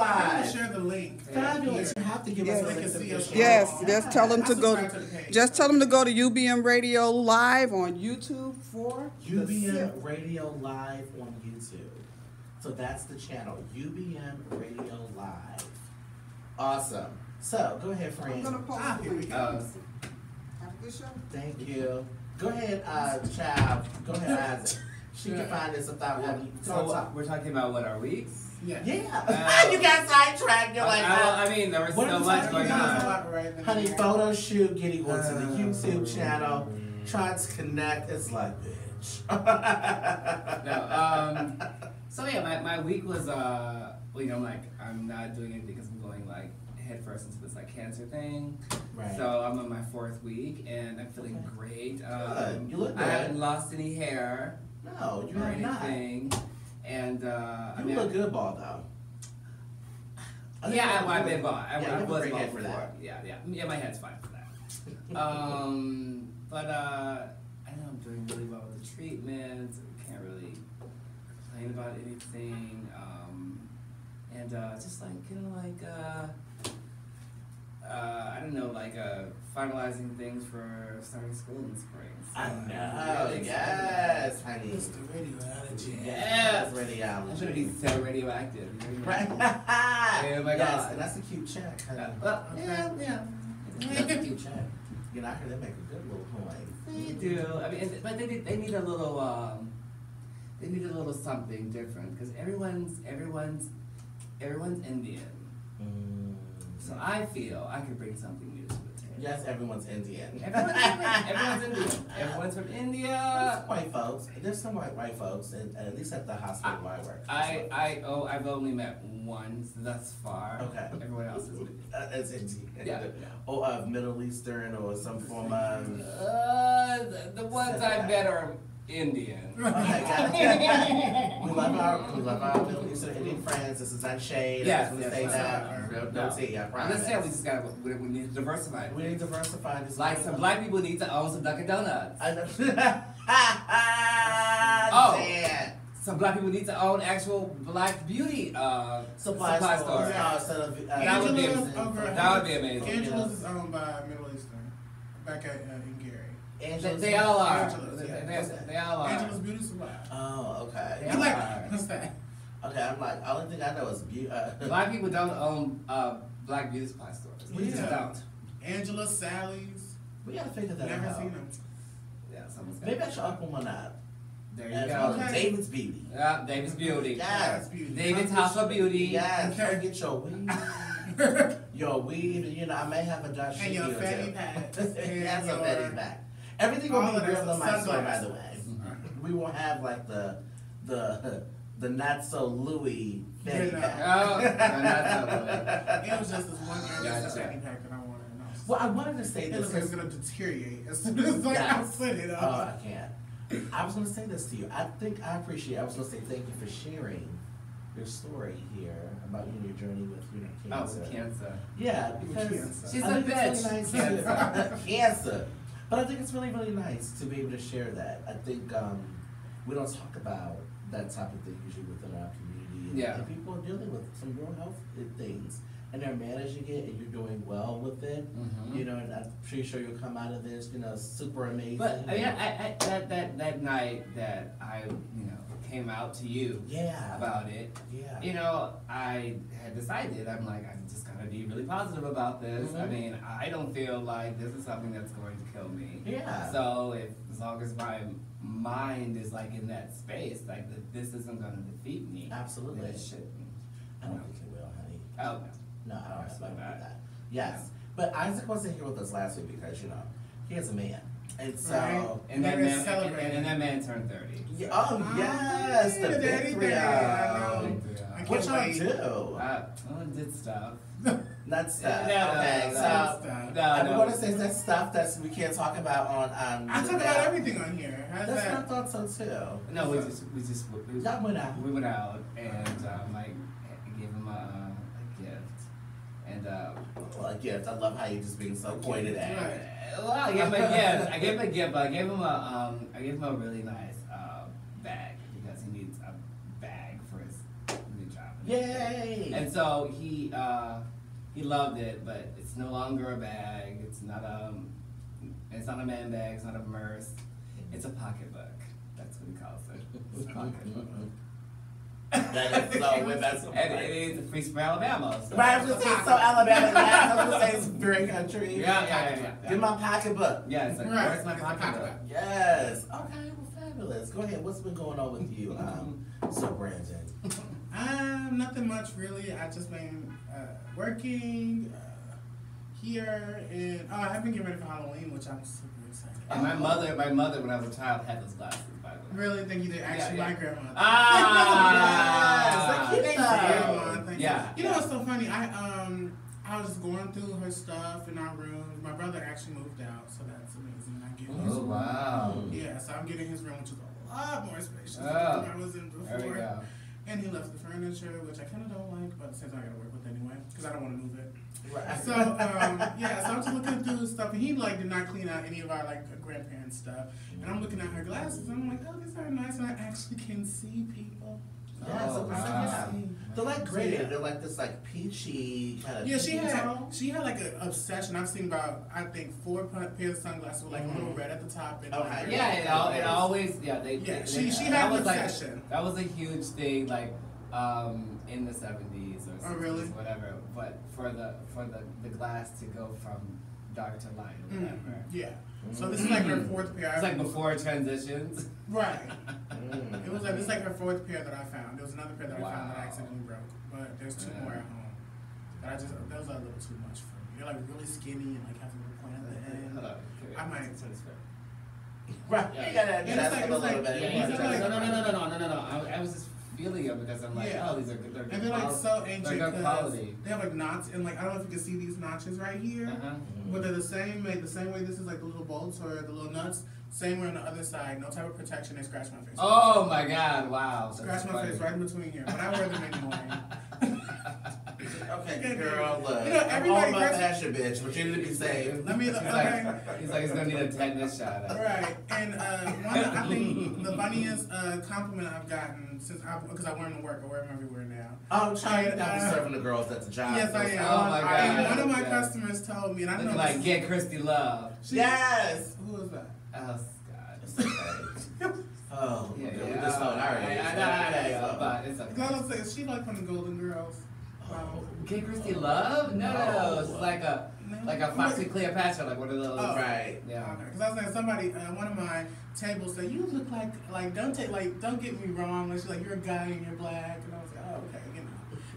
Share the link. Fabulous. You have to give us a link. Yes, just tell them to go. Just tell them to go to UBM Radio Live on YouTube for UBM Radio Live on YouTube. So that's the channel, UBM Radio Live. Awesome. So go ahead, Fran. I'm gonna post here we it. go. Have a good show. Thank you. Go ahead, child. Go ahead, Isaac. She can find this without having. So we're talking about what, our weeks? Yeah. You got sidetracked. You're like, I mean, there was so much going on. Honey, photo shoot, getting onto the YouTube channel, trying to connect. It's like, bitch. No, so yeah, my week was, well, you know, like, I'm not doing anything because I'm going like head first into this like cancer thing. Right. So I'm on my 4th week and I'm feeling great. Good. You look good. I haven't lost any hair. No, you or have not. anything. And you look good, bald though. Yeah, I've been bald. I was bald bald for before. that. Yeah, my head's fine for that. But I know I'm doing really well with the treatment. Can't really complain about anything. And just like I don't know, like finalizing things for starting school in the spring. So I know, yes, honey. It's the radiology. Yes, radiology. I'm gonna be so radioactive. Right. Oh my yes, God. and that's a cute check, honey. Well, yeah. That's a cute check. You know, I heard they make a good little coin. They do. I mean, but they need a little something different because everyone's Indian. So I feel I could bring something new to the table. Yes, everyone's Indian. Everyone's Indian. Everyone's from India. There's white folks. There's some white folks, and at least at the hospital where I work. I've only met one thus far. Okay. Everyone else is It's Indian. Yeah. Or of Middle Eastern or some form of. The ones I met are Indian. Okay, got it. We love our Middle Eastern Indian friends. This is unshade. Yes, I just yes, say yes, that. yes. Don't say I promise. Understand? We just gotta. We need to diversify. We need to diversify this. Like some black people need to own some Dunkin' Donuts. I know. Oh. Some black people need to own actual black beauty supply stores. Yeah, instead of, that would be amazing. Angela's is owned by Middle Eastern, back at in Gary. They all are. Angela's, yeah. They all are. Angela's Beauty Supply. Oh, okay. They You like, are. what's that? Okay, I'm like, only thing I know is beauty. Black people don't own black beauty supply stores. We just don't. Angela, Sally's. We gotta figure that Never out. seen them. Yeah, someone's got Maybe I should open one up. There you And go. call it David's Beauty. Yeah, David's Beauty. Yes. David's House of Beauty. Yes. Okay. Get your weave. Your weave, you know, I may have a Dutch And your fanny pack. Yes, a fanny pack. Everything will All be of real this in my is store, by sunglasses. the way. We won't have like the not so Louis fanny Yeah, no. pack. Oh, no, not so It was just this one Gotcha. fanny pack that I wanted. Well, I wanted to say It this looks like it's because gonna deteriorate as soon as like I put it oh, up. I can't. I was gonna say this to you. I was gonna say thank you for sharing your story here about your journey with cancer. Oh, cancer. Yeah, because Cancer. She's I a think it's really bitch. nice cancer. But I think it's really, really nice to be able to share that. I think we don't talk about that type of thing usually within our community. And, Yeah. and people are dealing with some real health things. And they're managing it and you're doing well with it. Mhm. You know, and I'm pretty sure you'll come out of this, super amazing. But I mean, that night that I came out to you yeah. about it, Yeah. I had decided I'm just gonna be really positive about this. I Mhm. mean, I don't feel like this is something that's going to kill me. Yeah. So as long as my mind is like in that space, like that this isn't gonna defeat me. Absolutely. Then it shouldn't. I don't think it will, honey. Oh No, I don't expect that. that. Yes. But Isaac wasn't here with us last week because, he is a man. And so. Right. And that We're man, celebrating. and that man turned 30. Yeah, oh, yes, the yeah, big daddy, 3 I know. What y'all wait. do? I did stuff. Not stuff. No, Okay, no, so. No, I no. want to say that stuff that we can't talk about on. I talk about everything on here. How's That's that? what I thought so too. No, Y'all went out. We went out and I gave him a gift and Well, a gift. I love how you just being so pointed at. Right. well, I gave him a gift. I gave him a gift, but I gave him a really nice bag because he needs a bag for his new job. Yay! And so he loved it, but it's no longer a bag. It's not a man bag. It's not a purse. It's a pocketbook. That's what he calls it. It's a pocketbook. That is so weird. That's so And funny. it is free for Alabama. So. Right, I was gonna say so Alabama. Yeah, I was gonna say it's very country. Yeah. Give my pocketbook. Yeah, it's like, Right. where's my It's a pocketbook? pocketbook. Yes. Okay, well, fabulous. Go ahead. What's been going on with you, so Brandon? Nothing much really. I just been working here, and I've been getting ready for Halloween, which I'm super excited. And my mother, when I was a child, had those glasses, by the way. Really think you did? Actually, Yeah. my grandma. Ah, Thanks, grandma. Thanks. Yeah. You know what's so funny? I was going through her stuff in our room. My brother actually moved out, so that's amazing. I get his Oh, wow. Yeah, so I'm getting his room, which is a lot more spacious than Oh. I was in before. There we go. And he left the furniture, which I kind of don't like, but at the same time I gotta work with anyway, because I don't want to move it. Right. So, yeah, so I'm just looking through stuff, and he, did not clean out any of our, grandparents' stuff. And I'm looking at her glasses, and I'm like, oh, these are nice, and I actually can see people. Yeah, so Oh, yeah. wow. They're graded. They're like this peachy kind of. Yeah, she had an obsession. I've seen about, I think, 4 pairs of sunglasses with a little red at the top. And Okay. Yeah, it always, Yeah, she that had an was obsession. That was a huge thing, in the 70s or 60s, Oh, really? whatever. But for the glass to go from dark to light or whatever. Yeah. So this is her 4th pair. It's before transitions. Right. It was it's her 4th pair that I found. There was another pair that I found that I Wow. accidentally broke. But there's 2 more at home. But those are a little too much for me. You're really skinny and have a little point at the end. Hold on. I might. Right. Yeah. You gotta And adjust it's them a little bit. No. I was just feeling it because I'm like, Yeah. oh, these are good. They're good And they're quality. so ancient They're good because quality. they have knots and I don't know if you can see these notches right here, Uh-huh. but they're the same way this is the little bolts or the little nuts. Same way on the other side, no type of protection. They scratch my face. Oh my God! Wow. Scratch my face right in between here, but I wear them anymore. Okay, girl, look. You know, I'm all everybody about gets- fashion, bitch, but you need to be safe. Let me. He's Okay. he's gonna need a tetanus shot. Right, and I think the funniest compliment I've gotten because I wear them to work, I wear them everywhere now. Oh, child, you're not serving the girls at the job. Yes, I am. Oh my God. And one of my Yeah. customers told me, and I don't know. Looking like this- get Christy Love. Yes. Who was that? Oh God. It's okay. Oh, Yeah, we yeah. just found our age. I but it's okay. I don't say, is she from the Golden Girls? Get Christy Love? No, it's like a Foxy Cleopatra, like one of those. Oh. Right. Yeah. Okay, because I was saying somebody, one of my tables said, you look don't get me wrong. She's like, you're a guy and you're black. And I was like, oh, okay,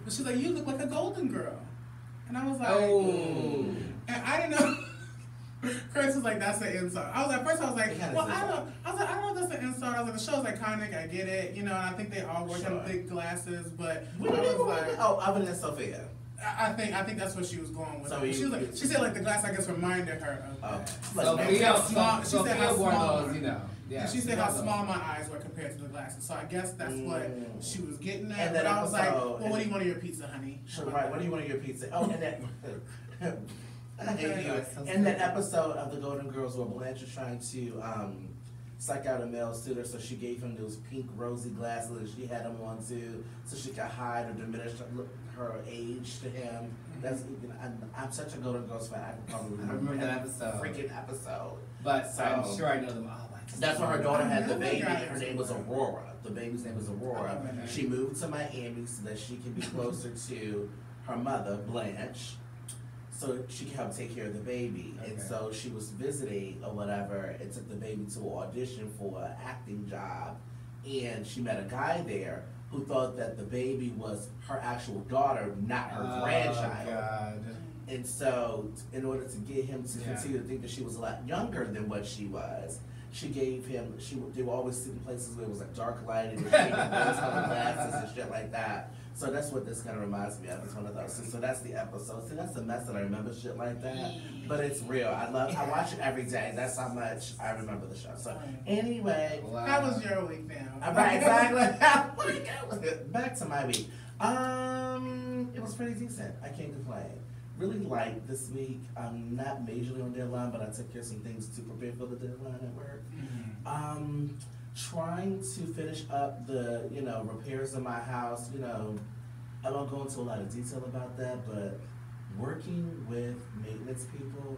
But she's like, you look like a golden girl. And I was like, Oh. And I didn't know. Chris was like, that's the insult. At first I was like, well, I don't know if that's the insult. I was like, the show's iconic, I get it, and I think they all work on thick glasses, but I was like, other than Sophia. I think that's what she was going with. So She said the glass, I guess, reminded her of that. Oh. Sophia wore those, Yeah. And she said how small my eyes were compared to the glasses. So I guess that's what she was getting at. And but then I was like, also- well, what do you want on your pizza, honey? Sure, right. What do you want on your pizza? Oh, and that. I hate Okay. you. In that episode of the Golden Girls where Blanche is trying to psych out a male suitor, so she gave him those pink rosy glasses and she had them on too, so she could hide or diminish her age to him. That's I'm such a Golden Girls fan. I can probably remember that episode. Freaking episode. But So- I'm sure I know them all. That's why her daughter had the I baby. never got Her into name was that. Aurora. The baby's name was Aurora. I love that She moved to Miami so that she can be closer to her mother, Blanche, so she can help take care of the baby. And Okay. so she was visiting or whatever and took the baby to an audition for an acting job. And she met a guy there who thought that the baby was her actual daughter, not her grandchild. God. And so, in order to get him to Yeah. continue to think that she was a lot younger than what she was, she gave him. They were always sitting places where it was dark lighting, and she gave him those color glasses and shit like that. So that's what this kind of reminds me of. It's one of those. So that's the episode. See, that's the mess that I remember shit like that. But it's real. I watch it every day. That's how much I remember the show. So anyway, Wow. How was your week now? right, exactly. Back to my week. It was pretty decent. I can't complain. Really light this week. I'm not majorly on deadline, but I took care of some things to prepare for the deadline at work. Trying to finish up the repairs in my house. I won't go into a lot of detail about that, but working with maintenance people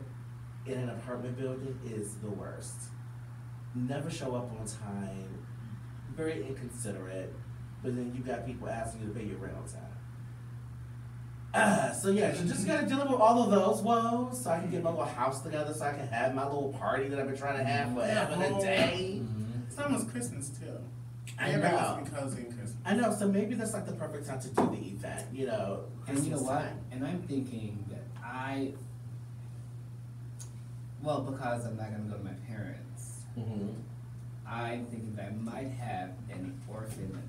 in an apartment building is the worst. Never show up on time, very inconsiderate, but then you got people asking you to pay your rent on time. So yeah, you just gotta deal with all of those woes so I can get my little house together so I can have my little party that I've been trying to have forever and a day. It's almost Christmas too. I Everybody know. wants to be cozy in Christmas. I know, so maybe that's like the perfect time to do the event, you know. And you know Christmas what? time. And I'm thinking that because I'm not gonna go to my parents, I'm thinking that I might have an orphan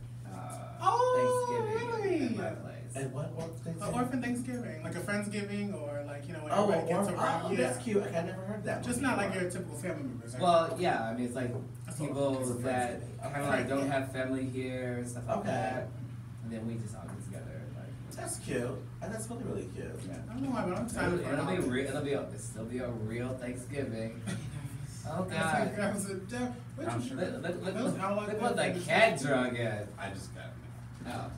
Thanksgiving really? at my place. And what An orphan Thanksgiving, like a Friendsgiving, or like, you know, when Oh, everybody gets around. oh, that's cute. I never heard that one. Just not like your typical family members. Right? Well, yeah, I mean, it's like people It's a that Friendsgiving. kind of like don't have family here and stuff like Okay. that, and then we just all get together. Like, That's cute. And that's really, really cute. yeah. I don't know why, but I'm excited for It'll be it. real. It'll still be a real Thanksgiving. Oh God! That was a dumb. Look How long what the that cat drunk at. I just got it. Oh.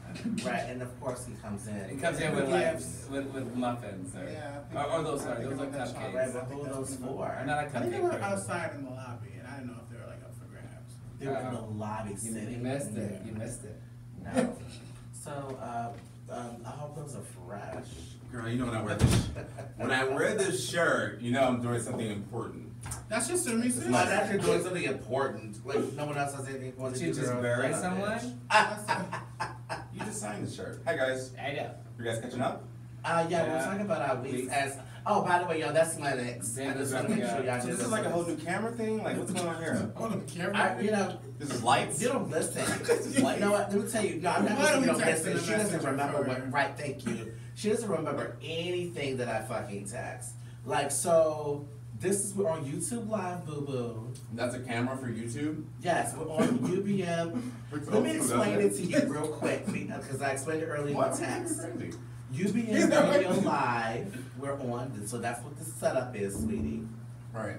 Right, and of course he comes in. It comes in with like Gifts. with muffins or Yeah, I think- or those I are think those are about that Right, cupcakes. but who are those for? Or not a I think they cupcake. were but- outside in the lobby, and I didn't know if they were like up for grabs. They were in the lobby You sitting. missed it. You missed it. No. So, I hope those are fresh. Girl, you know when I wear this shirt, you know I'm doing something important. That's just a me It's not actually doing something important. Like, no one else has anything important Did to you do. just girl. bury Shut up, someone? bitch. You just signed the shirt. Hi guys. I know. You guys catching up? Yeah, we're Yeah. talking about our weeks as. Oh, by the way, y'all, that's Lennox. I just want to make sure y'all So know this is like a whole new camera thing? Like what's going on here? On the camera. You know, This is lights? you don't listen. You know what? Let me tell you. No, I'm not Why don't listening. You we don't text listen. in She the doesn't messenger remember for what. her? Right, thank you. She doesn't remember anything that I fucking text. Like, so we're on YouTube Live, boo boo. That's a camera for YouTube? Yes, we're on UBM. Let me explain it to you real quick because I explained it earlier in What? the text. Crazy. UBM Radio Live, we're on, so that's what the setup is, sweetie. Right.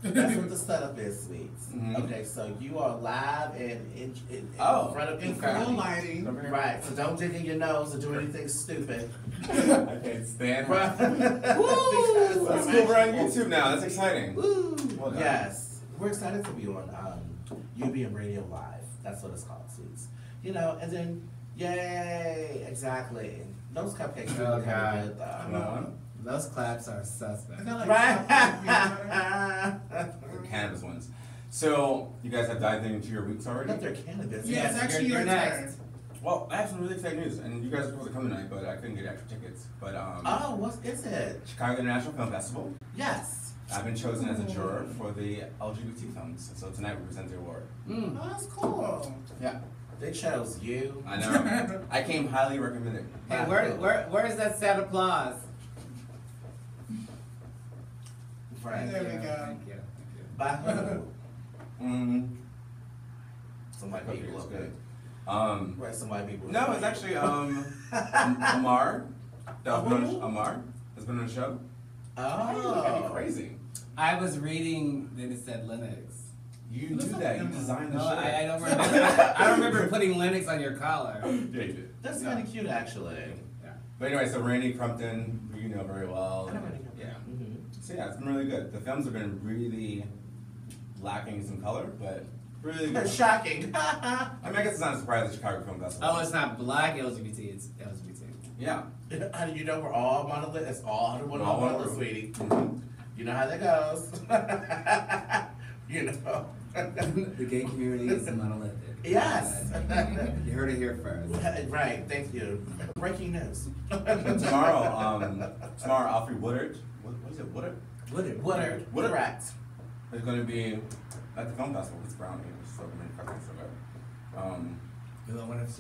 That's what the setup is, sweets. Mhm. Okay, so you are live and in Oh. front of In people. full lighting. Over here. Right, so don't dig in your nose or do anything stupid. I can't stand Right. it. Because That's I'm cool, we're on actually- YouTube now. That's exciting. Woo! Well done. Yes, we're excited to be on UBM Radio Live. That's what it's called, sweets. You know, and then yay, exactly. Those cupcakes Oh, really kind God. of good Come though. on. Those claps are suspect. Is that like Right. The cannabis ones. So, you guys have dived into your weeks already? Not their cannabis. Yeah, it's Yes, actually you're your next. turn. Well, I have some really exciting news, and you guys are supposed to come tonight, but I couldn't get extra tickets. But Oh, what is it? Chicago International Film Festival, Yes. I've been chosen as a juror for the LGBT films, so tonight we present the award. Mm. Oh, that's cool. Yeah, They chose you. I know. I came highly recommended. Hey, where is that sad applause? Right. There we go. Thank you. By who? Mm, Some white okay, people it's up good. there. Right, some white people. No, it's actually Amar. Amar has been on the show. That'd be Oh. crazy. I was reading that it said Lennox. You do that. You designed the No, show. I don't remember. I don't remember putting Lennox on your collar. Yeah, you did. That's Yeah. kind of cute, actually. Yeah. But anyway, so Randy Crumpton, who you know very well. I know Randy Crumpton. Yeah. Mhm. So yeah, it's been really good. The films have been really lacking some color, but really good. That's shocking. I mean, I guess it's not a surprise at Chicago Film Festival. Oh, it's not black LGBT, it's LGBT. Yeah. How do you know we're all monolith? It's all We're one all monolith, one sweetie. Mhm. You know how that goes. You know. The gay community is monolithic. Yes. You heard it here first. Right, thank you. Breaking news. But tomorrow, Alfred Woodard, what is it, Woodard? Woodard. Woodard. Correct. Is going to be at the film festival. It's brownie. So many cupcakes so good.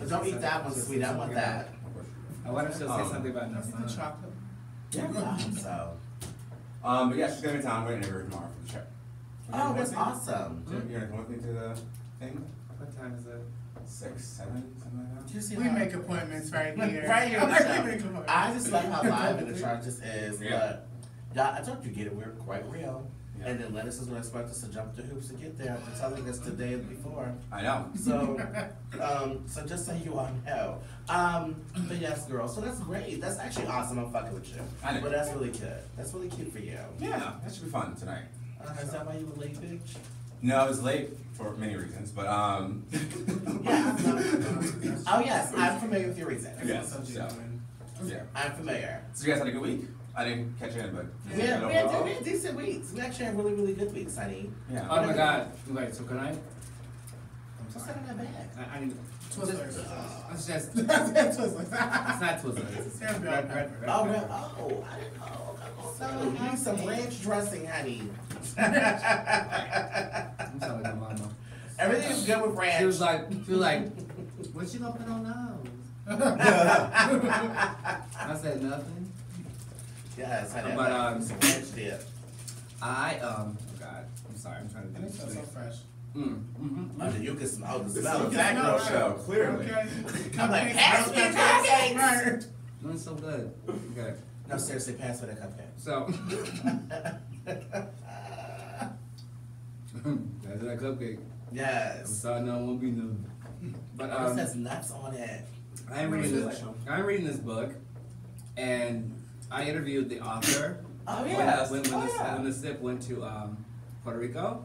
Don't eat that one, sweet. I want that. Of course you do. I wonder if she'll say something about That's the no chocolate. Yeah, so. But yeah, she's gonna be in town. We're gonna interview her tomorrow for the show. Oh, that's awesome. You're gonna come with me to the thing? What time is it? 6, 7, something like Do that? you see We how- make appointments right here. Right here on the We show. make appointments. I just love how live and the chart just is. Yeah. But, y'all, I told you get it. We're quite real. Yeah. And then Lennox is going to expect us to jump through hoops to get there after telling us the day before. I know. So, so just so you all know. But yes, girl. So that's great. That's actually awesome. I'm fucking with you. I know. But that's really good. That's really cute for you. Yeah, that should be fun tonight. Is that why you were late, bitch? No, I was late for many reasons, but Yeah. Oh yes, I'm familiar with your reasons. yes. So, yeah. I'm familiar. So you guys had a good week? I didn't catch in, but We had decent weeks. We actually had really, really good weeks, honey. yeah. Oh my God. Wait, so can I? I'm What's sorry. that in that bag? I need Twizzlers. It's just. That's It's Twizzlers. not Twizzlers. It's Red red pepper. pepper. Oh, really? Oh, I didn't know. So you need some ranch dressing, honey. I'm sorry, my mama. Everything is good with ranch. She was like, what you gonna put on those? I said nothing. Yes, honey. But, some ranch dip. oh God, I'm sorry, I'm trying to And do it smells so fresh. Oh, then you can smell the You smell can of that smell girl it. show, clearly. Okay. I'm like, Cupcakes, pass me cupcakes. cupcakes! Doing so good. Okay, No, seriously, pass me the cupcake. so that's that cupcake. I'm Yes. sorry, no, it won't be no. But It says nuts on it. I'm reading this book, and I interviewed the author. Oh, yes. When yeah. when the SIP went to Puerto Rico.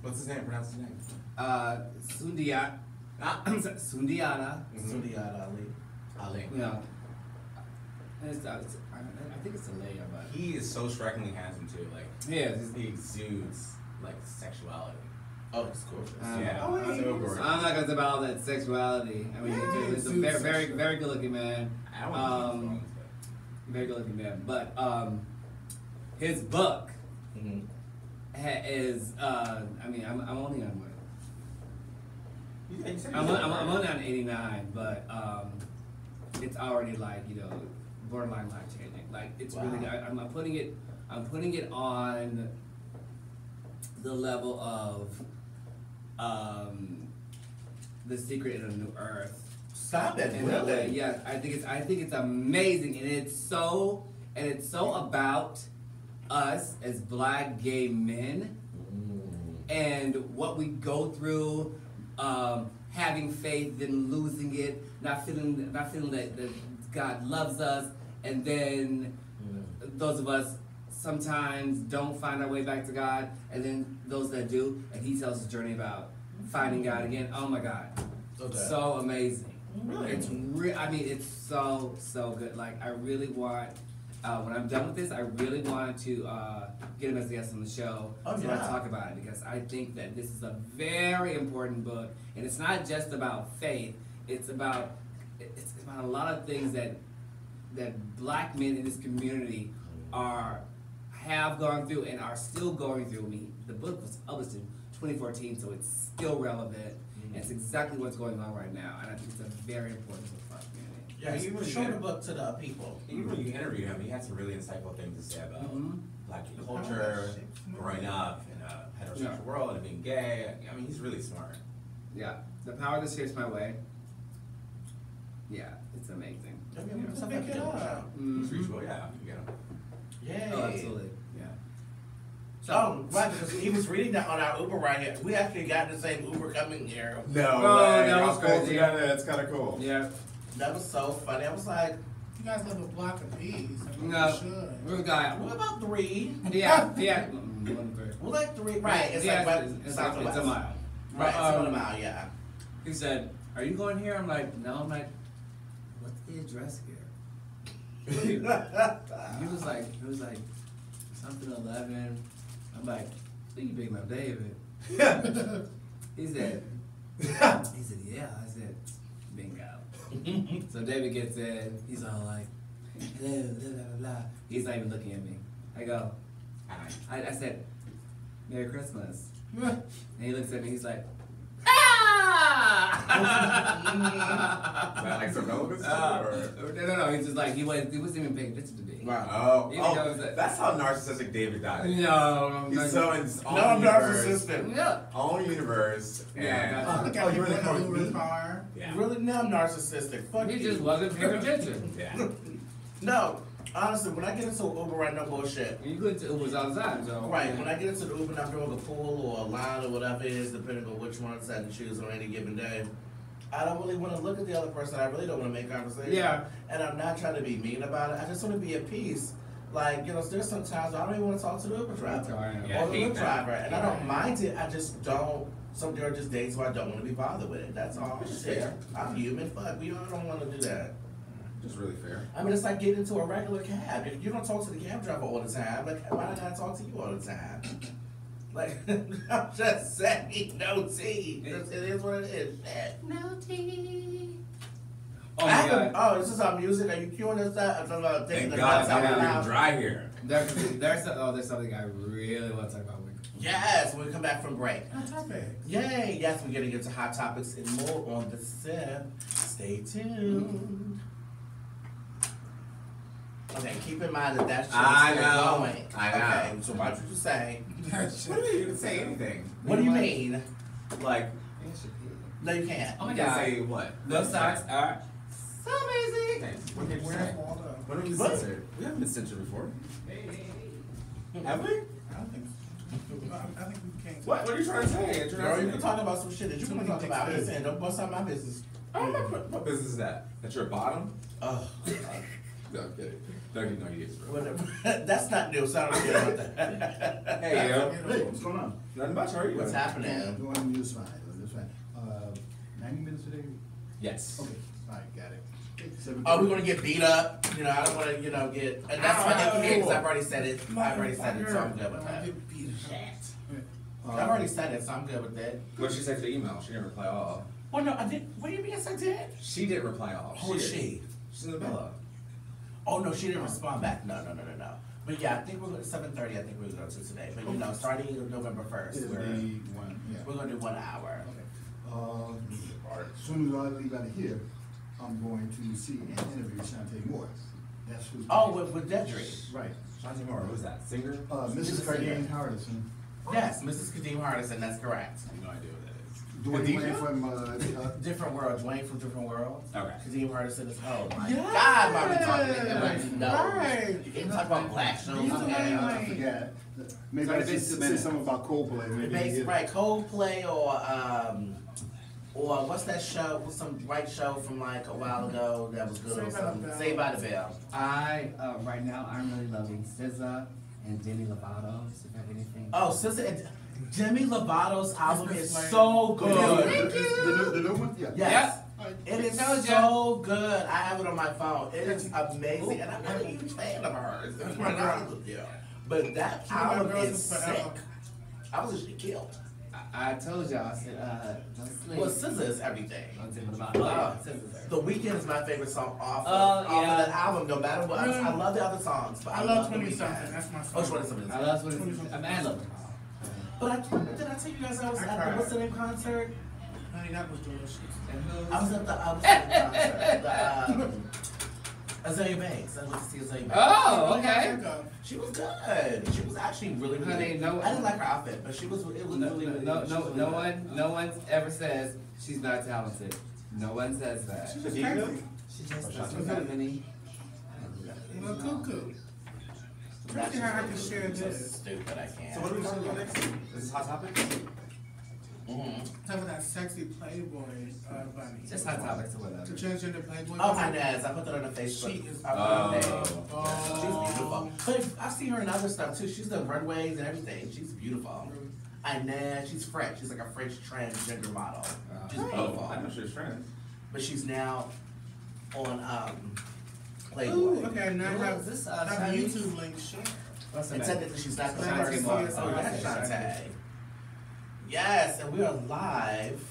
What's his name? Pronounce his name. Sundiata. Sundiata. Sundiata Ali. Ali. Yeah. I think it's a layer, but He is so strikingly handsome too. Like yeah. he exudes like sexuality. Oh, it's gorgeous. Yeah, Oh, so he's- gorgeous. I'm not gonna say about all that sexuality. I mean, Yeah, he's a very very good looking man. I want to Very good looking man. But his book Mhm. is I mean I'm only on what? You said I'm only on 89, but it's already like, you know, borderline life changing. Like it's Wow. really I'm putting it on the level of The Secret in a New Earth. Stop it, In that way, really? yeah, I think it's amazing, and it's so about us as Black gay men and what we go through, having faith, then losing it, not feeling that God loves us, and then those of us sometimes don't find our way back to God, and then those that do, and he tells the journey about finding God again. Oh my God, so amazing. Really? It's so good. Like I really want, when I'm done with this, I really want to get him as a guest on the show to talk about it, because I think that this is a very important book, and it's not just about faith. It's about a lot of things that Black men in this community have gone through and are still going through. I mean, the book was published in 2014, so it's still relevant. And it's exactly what's going on right now, and I think it's a very important book for our community. Yeah, you show the book to the people. Even when you interviewed him, he had some really insightful things to say about Black culture, growing up in a heterosexual world, and being gay. I mean, he's really smart. Yeah, the power that shapes my way. Yeah, it's amazing. He's reachable, yeah. You get him. Yay. Oh, absolutely. Yeah. Oh, right, because he was reading that on our Uber right here. We actually got the same Uber coming here. No Oh, way. that Y'all was pulled crazy. together. That's kind of cool. Yeah. That was so funny. I was like, You guys live a block of these. No. You should. We're a guy. what about 3? Yeah. Well, like 3, right? It's Yeah, like west, it's south to a west. mile. Right, it's about a mile, yeah. He said, "Are you going here?" I'm like, "No." I'm like, "What's the address here?" He was like, something 11. I'm like, "So you big enough, David?" He said, "Yeah." I said, "Bingo." So David gets in. He's all like, "Hello, blah blah blah." He's not even looking at me. I go, I said, "Merry Christmas." And he looks at me. He's like, Is that like some relevance or? No. He's just like he wasn't even paying attention to me. Wow. That's how narcissistic David died. No, He's so in his own No, I'm universe. narcissistic. Yeah. Own universe. Yeah, And Look you at really people in called the me? Uber car. yeah. Really? No, I'm narcissistic. Fuck He you. just wasn't paying attention. Yeah. No. Honestly, when I get into Uber, right, no bullshit. You go into Ubers all the time, so. Right, when I get into the Uber and I'm doing a pool or a line or whatever it is, depending on which one I decide to choose on any given day, I don't really want to look at the other person. I really don't want to make conversation. Yeah. And I'm not trying to be mean about it. I just want to be at peace. Like, you know, there's sometimes I don't even want to talk to the Uber driver Yeah, or the Lyft driver. And I don't Right. mind it. I just don't. There are just days where I don't want to be bothered with it. That's all. Which is Shit. fair. I'm human. Fuck, we all don't want to do that. Just really fair. I mean, it's like getting into a regular cab. If you don't talk to the cab driver all the time, like, why did I talk to you all the time? Like, I'm just saying, no tea. It is what it is. Shit. No tea. Oh I my haven't- God. Oh, this is our music. Are you queuing this up? I'm talking about taking Thank the God nuts it's out not loud. even dry here. There's something I really want to talk about with. Yes, when we come back from break. Hot topic. Yay! Yes, we're getting into hot topics and more on the sip. Stay tuned. Okay, keep in mind that that's I still know. going. I know. Okay, so why don't you say? What do you even say anything? What do you mean? Like, No, you can't. Oh my you God. can say what? Those socks are so amazing. Hey, what did you say? When have we What? censored? We haven't been censored before. Have we? I don't think so. I think we can't. What are you trying to say? Girl, you can talk about some shit that you Too want to many talk about. things to Listen, don't bust out my business. Oh, what business is that? That you're a bottom? Oh, No, I'm kidding. No, you know you is, bro. whatever. That's not new, so I don't care about that. Hey, yo. Hey, what's going on? Nothing much, how are you? What's happening? Doing just fine, just fine. 90 minutes a day? Yes. Okay, alright, got it. Okay, 7:30. Are we gonna get beat up? You know, I don't wanna, you know, get, and that's what they can hear, because I've already said it, I've already said it, so I'm good with that. I've already said it, so I'm good with that. What did she say to the email? She didn't reply all. Well, no, I did, what do you mean, yes, I did? She didn't reply all. Who is she? She's in the Bella. Oh, no, she didn't respond back, no. But yeah, I think we're gonna, 7:30, I think we're gonna go to today, but you know, starting November Is 1st, the we're one, yeah. gonna do 1 hour. As soon as I leave out of here, I'm going to see and interview Shantae Moore. That's who's. Oh, with Dedry. Right. Shantae Moore, who's that? Singer? Mrs. Cardine Hardison. Yes, Mrs. Kadeem Hardison, that's correct. I have no idea what that is. Dwayne Khadijah? from, Different World, Dwayne from Different World. Okay. Kadeem Hardison is, oh my Yes. God, why are we talking like that? Like, no. Right. You can't talk about black shows. These are Okay. my- I forgot. Maybe So I it's should been say minutes. something about Coldplay. maybe. Basically, right, Coldplay or what's that show, what's some white show from like a while ago that was good or Saved by the something? Bell. Saved by the Bell. Right now I'm really loving SZA and Demi Lovato. If you have anything. Oh, Sister Demi Lovato's album been is playing. so good. Thank you. The new one? Yeah. Yes. Alright. It is Told ya. so good. I have it on my phone. It is amazing. And I'm not a huge fan of hers. That's my girl. Yeah. But that She's my album girl is since sick. forever. I was just killed. I told y'all. I said, don't sleep. Well, SZA is everything. Don't think about it. The Weeknd is my favorite song off yeah. of that album, no matter what. I love the other songs, but I love The 20 Weeknd. something. That's my Oh, song. 20 something. I love what I love it. But did I tell you guys I was at the what's the name concert? Honey, that was delicious. I was at the concert. The Azalea Banks. I went to see Azalea Banks. Oh, okay. She was good. She was actually really, really. Honey, no- I didn't like her outfit, but it was really, really. she was really good. No one ever says she's not talented. No one says that. She was Khadijah? crazy. She just doesn't have any. Well, cuckoo. That's Crazy how I can just share so this. stupid. I can't. So what are we talking about next? Is this Hot Topics? Mhm. Talk about that sexy Playboy bunny. Just hot topics or The whatever. transgender Playboy Oh, bunny. Inez. I put that on the Facebook. She is- I put it on the page. Oh. She's beautiful. But I see her in other stuff too. She's done runways and everything. She's beautiful. Inez, she's French. She's like a French transgender model. She's beautiful. Oh, I know she was trans. But she's now on Playboy. Ooh, okay, now I What have is this, have a Chinese? YouTube link share. What's the And name? technically she's not the Shantae first Moore. one. Oh, yes, Shantae. Yes, and we are live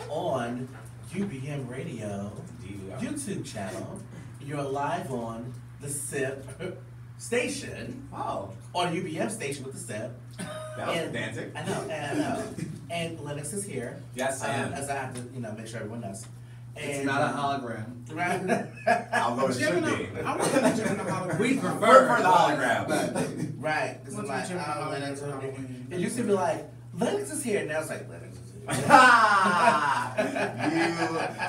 on UBM Radio YouTube channel. You're live on the SIP station. Oh. On UBM station with the SIP. That was pedantic. I know. And Lennox is here. Yes, I am. As I have to, make sure everyone knows. It's And, not a hologram. Right. Although it should Gemini, be. I want to be Gemini hologram. We For prefer the hologram. Right. Because I'm What's like, your Gemini Lennox. hologram? It used to be like, Lennox is here. Now it's like, Lennox is here.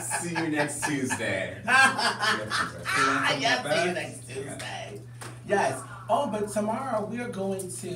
See you next Tuesday. Yes, see you next Tuesday. Yes. Oh, but tomorrow we are going to.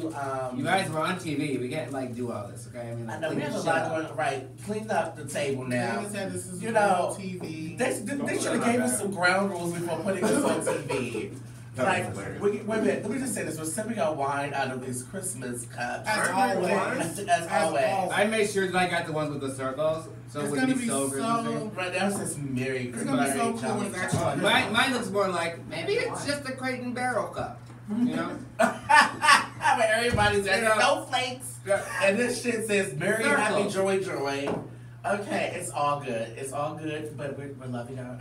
You guys were on TV. We can't like do all this, okay? I mean, I know we have a lot going on. Right, clean up the table now. They said this is You know, TV. They should have gave us some ground rules before putting this on TV. Like, wait a minute, let me just say this. We're sipping our wine out of these Christmas cups. As always. As always. I made sure that I got the ones with the circles, so It's it would gonna be be so so- Right now it says Merry It's Christmas. gonna be so Merry cool when it's Jolly actually Mine looks more like maybe it's just a Crate and Barrel cup, you know? Where everybody's at You know. snowflakes. And this shit says Merry Circle. Happy Joy Joy. Okay, it's all good. It's all good, but we're loving our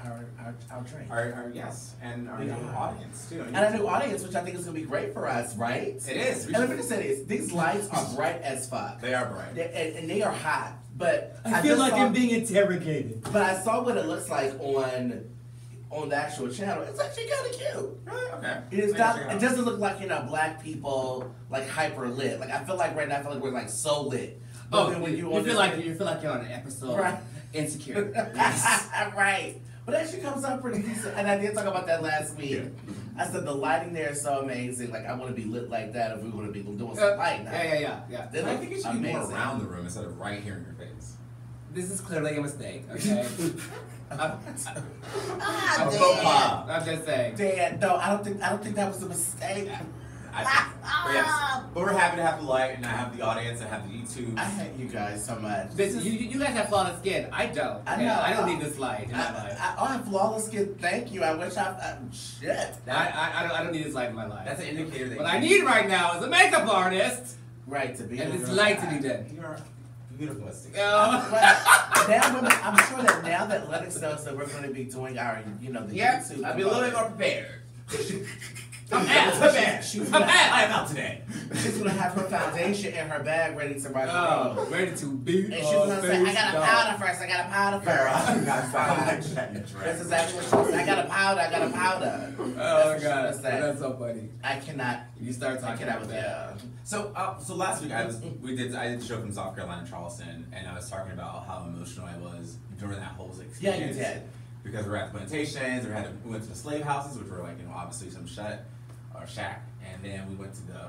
drink. Yes, and our We new are. audience too. And a new audience, which I think is gonna be great for us, right? It is. And let me just say this: these lights are bright as fuck. They are bright. And they are hot. But I feel just like saw- I'm being interrogated. But I saw what it looks like on the actual channel. It's actually kind of cute. Really? Okay. It is Maybe not. check It out. doesn't look like black people like hyper lit. Like I feel like right now I feel like we're like so lit. But then when you on feel this- like you're on an episode Right. of Insecure. Right. But actually comes out pretty decent. And I did talk about that last week. I said the lighting there is so amazing. Like I want to be lit like that if we want to be doing some light now. Yeah. They I look think it should be more amazing. around the room instead of right here in your face. This is clearly a mistake, okay? I'm just saying. Dad, no, I don't think that was a mistake. But yes, but we're happy to have the light and I have the audience. I have the YouTube. I hate you guys so much. You guys have flawless skin. I don't. I Okay? know. I don't need this light in my life. I have flawless skin. Thank you. I wish shit. I don't need this light in my life. That's an indicator that What I need right now is a makeup artist Right to be. and this light to be done. you're beautiful. But now, I'm sure that now that Lennox knows that we're going to be doing our, the YouTube. I'll be a little bit more prepared. I'm prepared. She's I gonna, am out today. she's gonna have her foundation in her bag ready to rock and roll. Ready to beat. And she's gonna say, I got a powder first. I got a powder first. That's exactly what she said. I got a powder. Oh my That's god, what she said. that's so funny. I cannot. You start I talking cannot about with that. that. So last week I did a show from South Carolina, Charleston, and I was talking about how emotional I was during that whole experience. Yeah, you did. Because we're at the plantations, we went to the slave houses, which were like obviously some shack, and then we went to the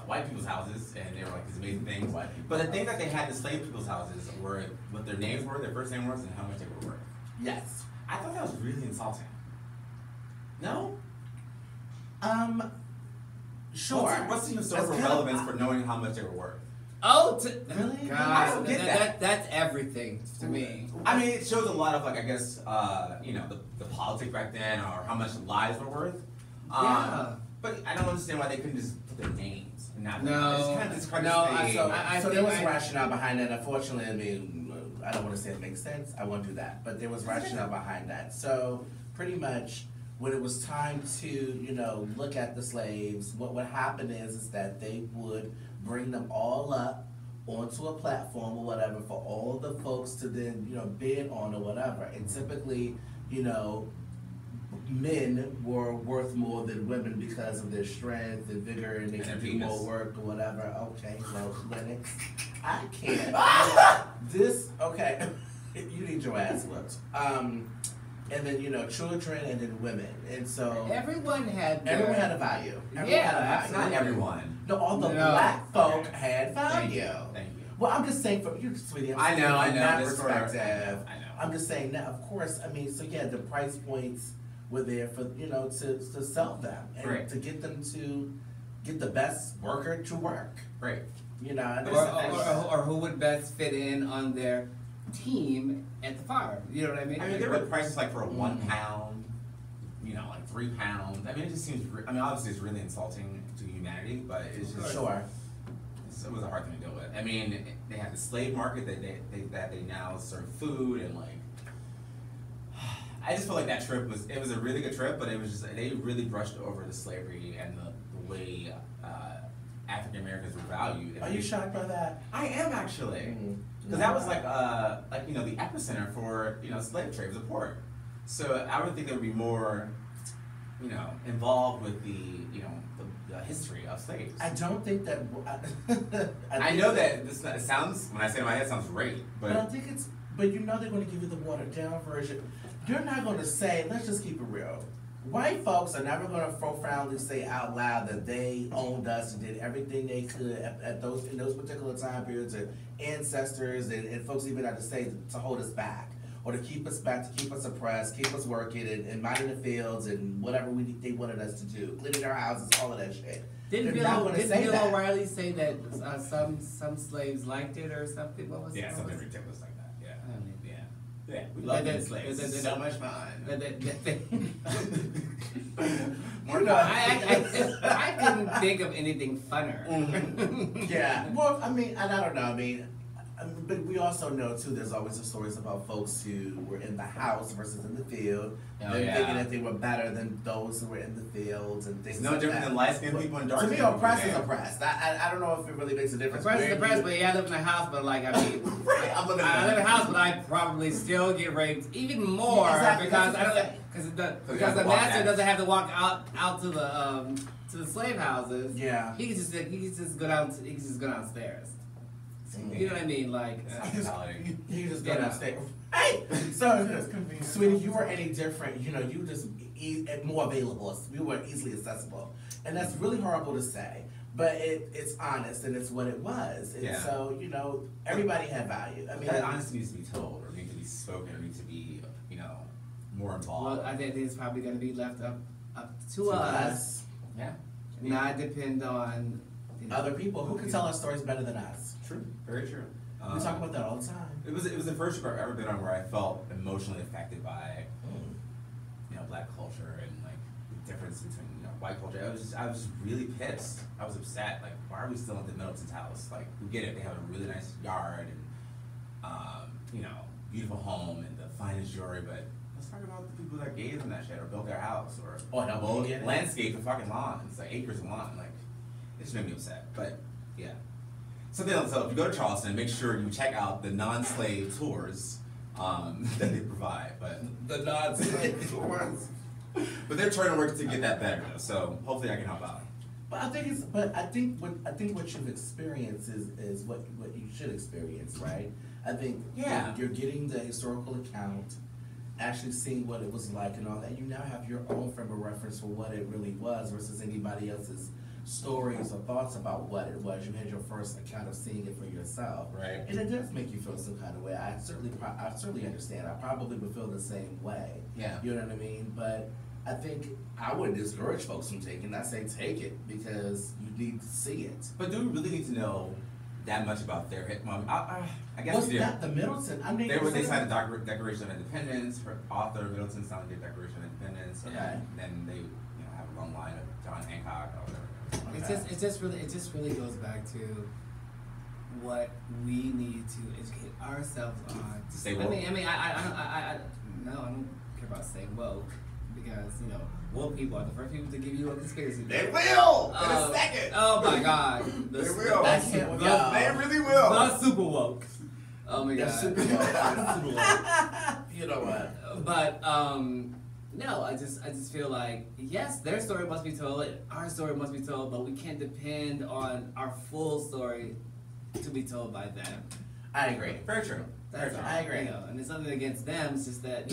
white people's houses, and they were like these amazing things. But the thing that they had in the slave people's houses were what their names were, their first name was, and how much they were worth. Yes. I thought that was really insulting. No? Sure. What's the historical That's relevance for knowing how much they were worth? Oh, Really? I God, don't get that. that's everything to me. I mean, it shows a lot of the politics back then, or how much lives were worth. Yeah. But I don't understand why they couldn't just put their names and not. No. It's kind of discredits No, the- So there was rationale behind that. Unfortunately, I mean, I don't want to say it makes sense. I won't do that. But there was rationale behind that. So pretty much, when it was time to, look at the slaves, what would happen is that they would bring them all up onto a platform or whatever for all the folks to then, bid on or whatever. And typically, men were worth more than women because of their strength and vigor and they And can their do more penis. work or whatever. Okay, well, Lennox, I can't. Okay, you need your ass whooped. And then, children and then women. And so Everyone had a value. Everyone Yeah, had a value. It's not everyone. No, all the No. black folk Okay. had value. Thank you. Well, I'm just saying for you, sweetie. I'm I saying know. from that Just for- perspective. I know. I'm just saying that, of course. I mean, so yeah, the price points were there for to sell them and Right. to get them to get the best worker to work. Great. And or who would best fit in on their team at the farm. You know what I mean? I mean, there were prices like for a 1 pound, like 3 pounds. I mean, it just seems. Obviously, it's really insulting to humanity, but it's just Sure. It was a hard thing to deal with. I mean, they had the slave market that they now serve food and like. I just feel like that trip was a really good trip, but it was just they really brushed over the slavery and the way African Americans were valued. Are you shocked by that? I am actually, because that was like the epicenter for slave trade was a port. So I would think there would be more you know, involved with the, you know, the history of slaves. I don't think that. I know that it sounds, when I say it in my head, it sounds great, but I think it's. But you know they're going to give you the watered down version. You're not going to say. Let's just keep it real. White folks are never going to profoundly say out loud that they owned us and did everything they could at those in those particular time periods, and ancestors and folks even had to say to hold us back. Or to keep us back, to keep us oppressed, keep us working and minding the fields and whatever they wanted us to do, cleaning our houses, all of that shit. Didn't Bill O'Reilly say that some slaves liked it or something? What was it? Yeah, something ridiculous like that. Yeah. I mean, yeah. We love being slaves. So much fun. More I couldn't think of anything funner. Mm-hmm. Yeah. Well, I mean, I don't know. But we also know too. There's always the stories about folks who were in the house versus in the field. Thinking that they were better than those who were in the fields and things. It's no like different than light-skinned people and dark-skinned people. people. To me, oppressed is oppressed. I don't know if it really makes a difference. Oppressed is oppressed, but I live in a house, but like I mean, I live in a house, but I probably still get raped even more because the master doesn't have to walk out to the slave houses. Yeah, he can just go downstairs. You know what I mean? Like, you just go downstairs. Hey, so sweetie, you were any different? You know, you just more available. You were easily accessible, and that's really horrible to say, but it's honest and it's what it was. And so you know, everybody had value. I mean, that honesty needs to be told, or needs to be spoken, or needs to be, you know, more involved. Well, I think it's probably going to be left up to us. Yeah. Not depend on other people who can tell us stories better than us. True, very true. We talk about that all the time. It was the first show I've ever been on where I felt emotionally affected by, you know, black culture and like the difference between, you know, white culture. I was just really pissed. I was upset. Like, why are we still at the Middleton's house? Like, we get it. They have a really nice yard and, you know, beautiful home and the finest jewelry, but let's talk about the people that gave them that shit or built their house or landscape the fucking lawns, like acres of lawn. Like, it just made me upset. But yeah. So if you go to Charleston, make sure you check out the non-slave tours that they provide. But the non-slave tours. But they're trying to work to get that better. So hopefully I can help out. But I think what you've experienced is what you should experience, right? I think you're getting the historical account, actually seeing what it was like and all that. You now have your own frame of reference for what it really was versus anybody else's stories or thoughts about what it was. You had your first account of seeing it for yourself, right? And it does make you feel some kind of way. I certainly understand. I probably would feel the same way. Yeah, you know what I mean. But I think I would discourage folks from taking. I say take it because you need to see it. But do we really need to know that much about their hit? I guess was that the Middleton? I mean, they signed a Declaration of Independence. Her author Middleton signed the Declaration of Independence. Okay. And then they have a long line of John Hancock or whatever. It just really goes back to what we need to educate ourselves on. To stay woke. I don't care about staying woke because woke people are the first people to give you a conspiracy. They will in a second. Oh my God, they will. They really will. The super woke. Oh my God. Super woke. You know what? But no, I just feel like, yes, their story must be told, our story must be told, but we can't depend on our full story to be told by them. I agree. Very true. I agree. And it's nothing against them, it's just that,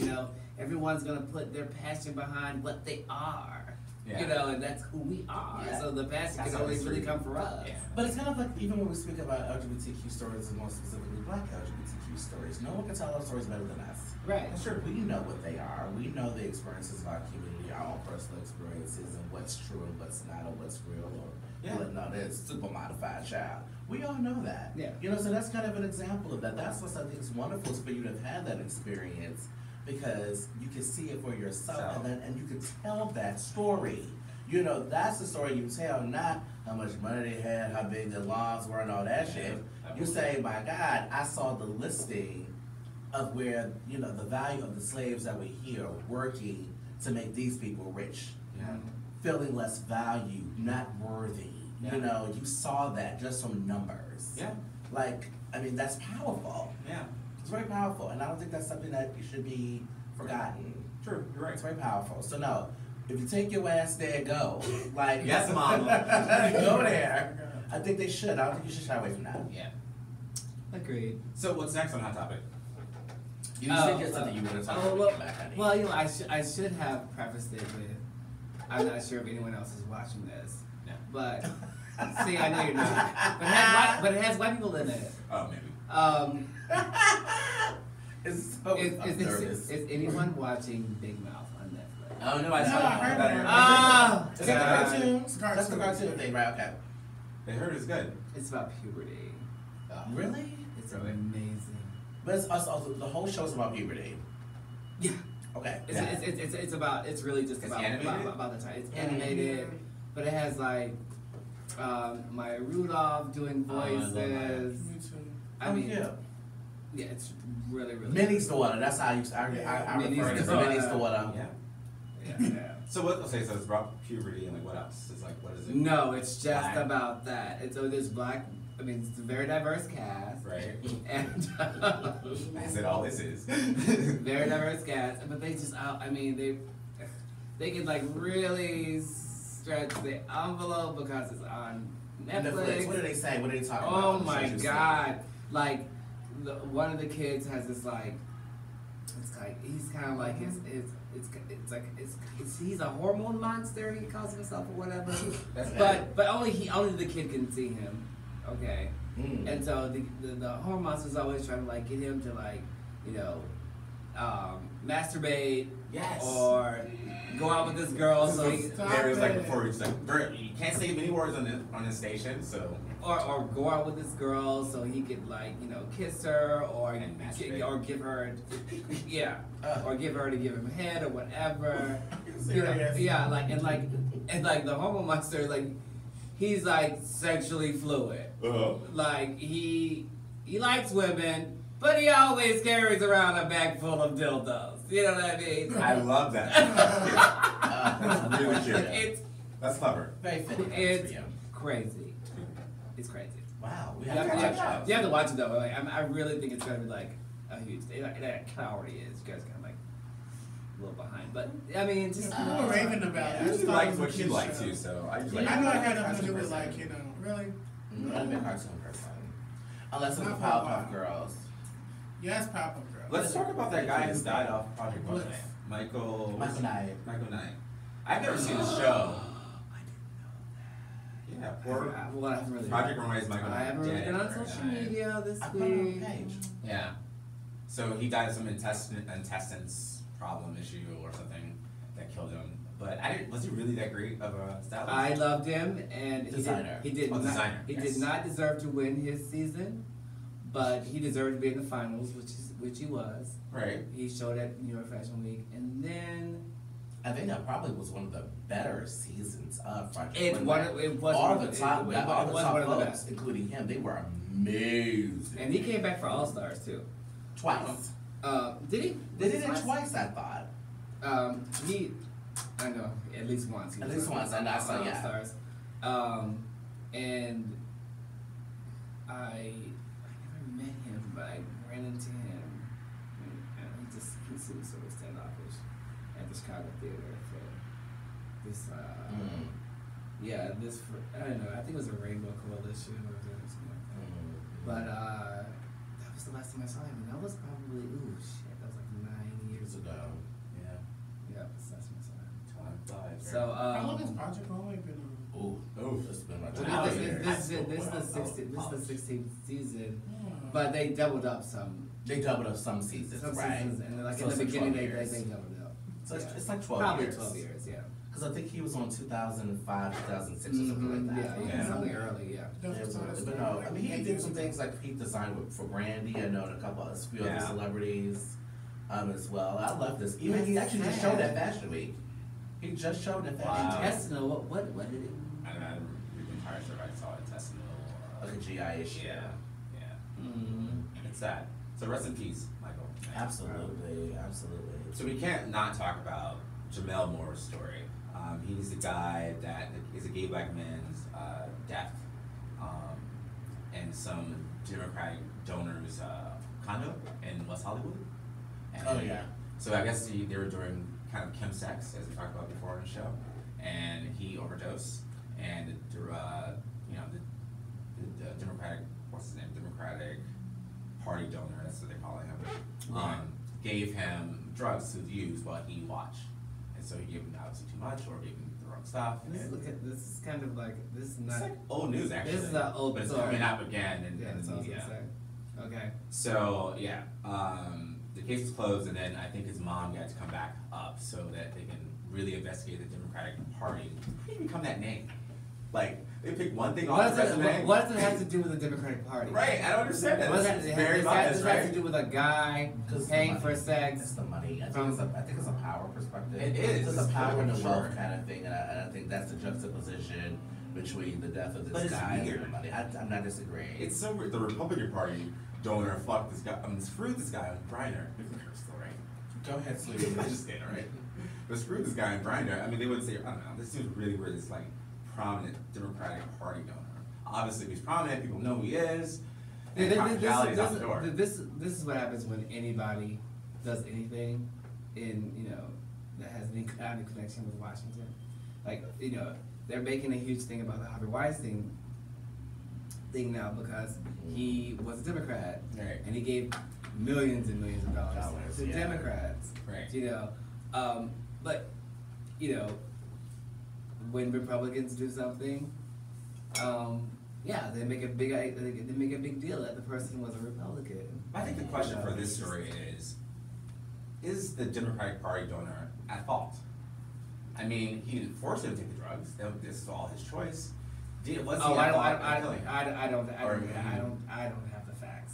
everyone's going to put their passion behind what they are. Yeah. And that's who we are. Yeah. So the passion can only really come from us. Yeah. But it's kind of like, even when we speak about LGBTQ stories, and more specifically black LGBTQ stories, no one can tell our stories better than us. Right. Sure, we know what they are. We know the experiences of our community, our own personal experiences, and what's true and what's not, or what's real, or no, there's super modified child. We all know that. Yeah. So that's kind of an example of that. That's what I think is wonderful, is for you to have had that experience, because you can see it for yourself, and you can tell that story. That's the story you tell, not how much money they had, how big their lawns were, and all that shit. You say, my God, I saw the listing of where, the value of the slaves that were here working to make these people rich. Yeah. Feeling less valued, not worthy. Yeah. You saw that just from numbers. Yeah. That's powerful. Yeah. It's very powerful, and I don't think that's something that should be forgotten. True, you're right. It's very powerful. So no, If you take your ass there, go. Like, Yes, mama. Go there. I think they should. I don't think you should shy away from that. Yeah. Agreed. So what's next on Hot Topic? You said you had something you wanted to talk about. well, Back, honey. well, you know, I should have prefaced it with, I'm not sure if anyone else is watching this, No. but see, I know you're not. But it has white people in it. Oh, maybe. It's so nervous. Is anyone watching Big Mouth on Netflix? Oh no, I saw I heard that. that. Ah! Is that the cartoon? It's a cartoon. That's the cartoon thing, right? Okay. They heard it's good. It's about puberty. Really? It's amazing. But it's also the whole show's about puberty. Yeah. Okay. It's about, it's really just It's about animated? about the time. It's animated, but it has like Maya Rudolph doing Oh, I love Maya. voices. Me too. I mean, yeah. yeah, it's really Minnie's daughter. That's how I refer to it as Minnie's daughter. Yeah. Yeah. So what? Okay, so it's about puberty and like what else? It's like what is it? No, it's just Black. about that. It's so there's black. I mean, it's a very diverse cast. Right. And Is it all this is? very diverse cast, but they just, I mean, they can like really stretch the envelope because it's on Netflix. What do they say? What are they talking about? Oh What my shows you God! Like, one of the kids has this like, it's like he's kind of like he's a hormone monster. He calls himself or whatever. That's bad. but only the kid can see him. Okay. Mm. And so the hormone monster's always trying to like get him to like, you know, masturbate. Yes. Or go out with this girl so he. There was like before he's like, you can't say many words on this station, so. Or go out with this girl so he could like, you know, kiss her or And masturbate. or give her, yeah, or give her to give him head or whatever. Serious? Yeah, like and the hormone monster, like he's like sexually fluid. Like he likes women, but he always carries around a bag full of dildos. You know what I mean? I love that. That's really Like, cute. That's clever. Very fitting. it's for you. crazy. It's crazy. Wow. We You have have, to you watch have- that. you have to watch it though. Like, I really think it's gonna be like a huge. It kind of already is. You guys kind of like a little behind, but I mean, just People were raving about it. I I just just thought like it was a what you kid's like show. too, so I just I like. know it had nothing to do with like, you know, really? I'm a big cartoon person. Unless it's the Not for a while. Powerpuff Girls. Yes, Pop-Up Girl. Let's talk about that guy who died off Project What? Runway. Michael Knight. Michael Knight. I've never seen the show. Yeah, poor well, I haven't really. Project Runway's Michael Knight. I haven't really dead been on or social died. media this I put it on week. the page. Yeah. So he died of some intestines problem issue or something that killed him. But was he really that great of a stylist? I loved him, and Designer. he did Oh, not. designer, He yes. did not deserve to win his season, but he deserved to be in the finals, which he was. Right. He showed at New York Fashion Week, and then I think that probably was one of the better seasons of Project it Runway. was all one the of top, it all the was top one of the folks, best. including him, they were amazing. And he came back for All Stars too. Twice. Did he? They did it twice, I thought. I know, at least once. He At was least on once, I know, I saw, All yeah. Stars. And I never met him, but I ran into him. And he seemed sort of standoffish at the Chicago Theater for this, I don't know, I think it was a Rainbow Coalition or something like that. But that was the last time I saw him, and that was probably, that was like 9 years ago. Yeah. Yeah, that's the last time I saw him. Time flies. So, How long has Project Runway been on? Ooh, it's been like this is the 16th season, but they doubled up some. They doubled up some seasons, right? Seasons, and like So in the it's like beginning 12 they years. doubled up. So Yeah. it's like 12 Probably years. 12 years, yeah. Because I think he was on 2005, 2006 or something like that. Yeah, something early, yeah. But no, I mean, he did some things like he designed for Brandy. I know a few other celebrities as well. I love this. Even he actually just showed at Fashion Week. He just showed at Fashion Week. Intestinal, what did it? I don't know. I'm entirely sure if I saw intestinal or Like a GI issue. Yeah. Mm-hmm. It's sad. So rest in peace, Michael. Absolutely. So we can't not talk about Jamel Moore's story. He's the guy that is a gay black man's death in some Democratic donor's condo in West Hollywood. And Oh, yeah. So I guess they were doing kind of chemsex, as we talked about before on the show. gave him drugs to use while he watched. And so he gave him obviously too much or gave him the wrong stuff. This is kind of like, this is not. It's like old news actually. This is not old, but it's sorry. coming up again in Yeah, that's the what I was media. gonna say. Okay. So yeah, the case was closed, and then I think his mom got to come back up so that they can really investigate the Democratic Party. How do you become that name? Like they pick one thing off the resume. What does it have to do with the Democratic Party? Right, I don't understand that. What does This that is very this biased, has right? to do with a guy paying for It's sex? the money. I think it's a power perspective. It is. It's a power and a Sure. wealth kind of thing, and I think that's the juxtaposition between the death of But this it's guy and weird. the money. I'm not disagreeing. It's so weird. The Republican Party donor fucked this guy. Screw this guy on Grindr. You can curse still, right? Go ahead, sweetie. I'm just kidding, right? But screw this guy on Grindr. I mean, they wouldn't say. I don't know. This seems really weird. This like prominent Democratic Party donor. Obviously, if he's prominent, people know who he is. And confidentiality is out the door. This is what happens when anybody does anything that has any kind of connection with Washington. Like, they're making a huge thing about the Harvey Weinstein thing now because he was a Democrat. Right. And he gave millions and millions of dollars to yeah. Democrats. Right. But when Republicans do something, they make a big deal that the person was a Republican. I think the question for this story is the Democratic Party donor at fault? I mean, he didn't force him to take the drugs. This is all his choice. Was he at fault in killing him? I don't have the facts.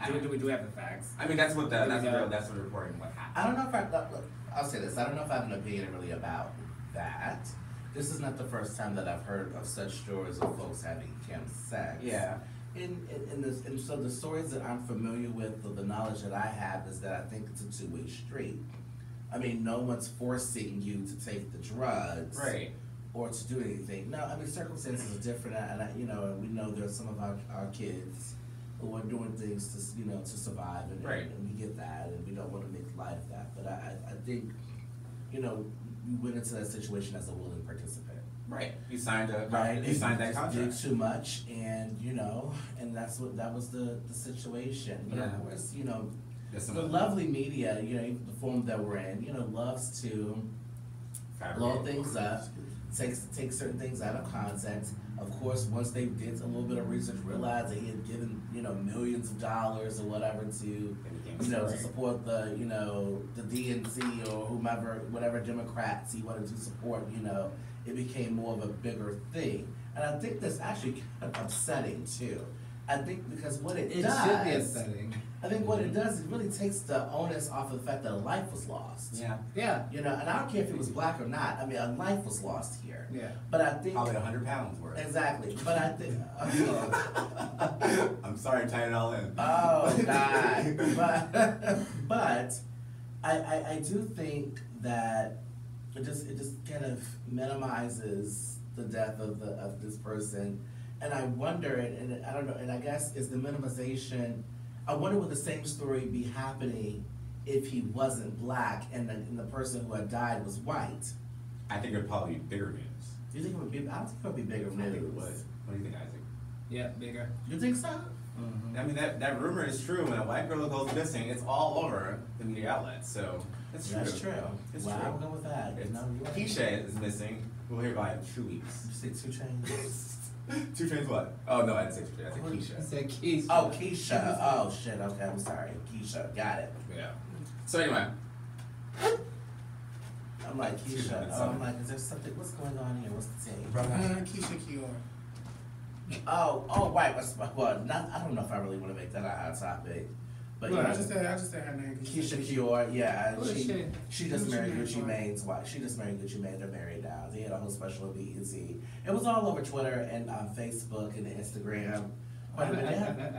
Do we have the facts? I mean, that's what the reporting what happened. I don't know if I'll say this. I don't know if I have an opinion really about that. This is not the first time that I've heard of such stories of folks having camp sex. Yeah. And so the stories that I'm familiar with, or the knowledge that I have, is that I think it's a two-way street. I mean, no one's forcing you to take the drugs, Right. or to do anything. No, I mean circumstances are different, and we know there's some of our kids who are doing things to survive, and we get that, and we don't want to make light of that. But I think, we went into that situation as a willing participant. Right. You signed that contract. Did too much, and and that was the situation. But of course, the lovely media, the form that we're in, loves to blow things up, take certain things out of context. Of course, once they did a little bit of research, realized that he had given millions of dollars or whatever to to support the DNC or whatever Democrats he wanted to support. It became more of a bigger thing, and I think that's actually kind of upsetting too. I think because what it does should be upsetting. I think what it does, it really takes the onus off of the fact that a life was lost. Yeah. Yeah. And I don't care if it was black or not. I mean, a life was lost here. Yeah. But I think Probably 100 pounds worth. Exactly. But I think. I'm sorry, tie it all in. Oh God. But I do think that it just kind of minimizes the death of this person, and I wonder, and I don't know, and I guess is the minimization. I wonder would the same story be happening if he wasn't black and the person who had died was white? I think it would probably be bigger news. Do you think it would be? I don't think it would be bigger I think it news. would. What do you think, Isaac? Yeah, bigger. You think so? Mm-hmm. I mean, that rumor is true. When a white girl goes missing, it's all over the media outlets. So it's true. That's true. It's wow, true. I'll go with that. It's, No, you're right. Keisha is missing. We'll hear about it in 2 weeks. You say 2 Chainz? 2 Chainz what? Oh no, I didn't say 2 Chainz. I said He Keisha. said Keisha. Oh, Keisha. Oh shit. Okay, I'm sorry. Keisha. Got it. Yeah. So anyway, I'm like Keisha. Oh, I'm like, is there something? What's going on here? What's the thing? Keisha Kior. Oh, right. I don't know if I really want to make that a hot topic, but I just said her name. Keisha Kior. Yeah, Who is she just Gucci married Mane's Gucci wife. Mane's wife. She just married Gucci Mane. They're married now. They had a whole special on BET. It was all over Twitter and Facebook and Instagram. I Quite a bit. haven't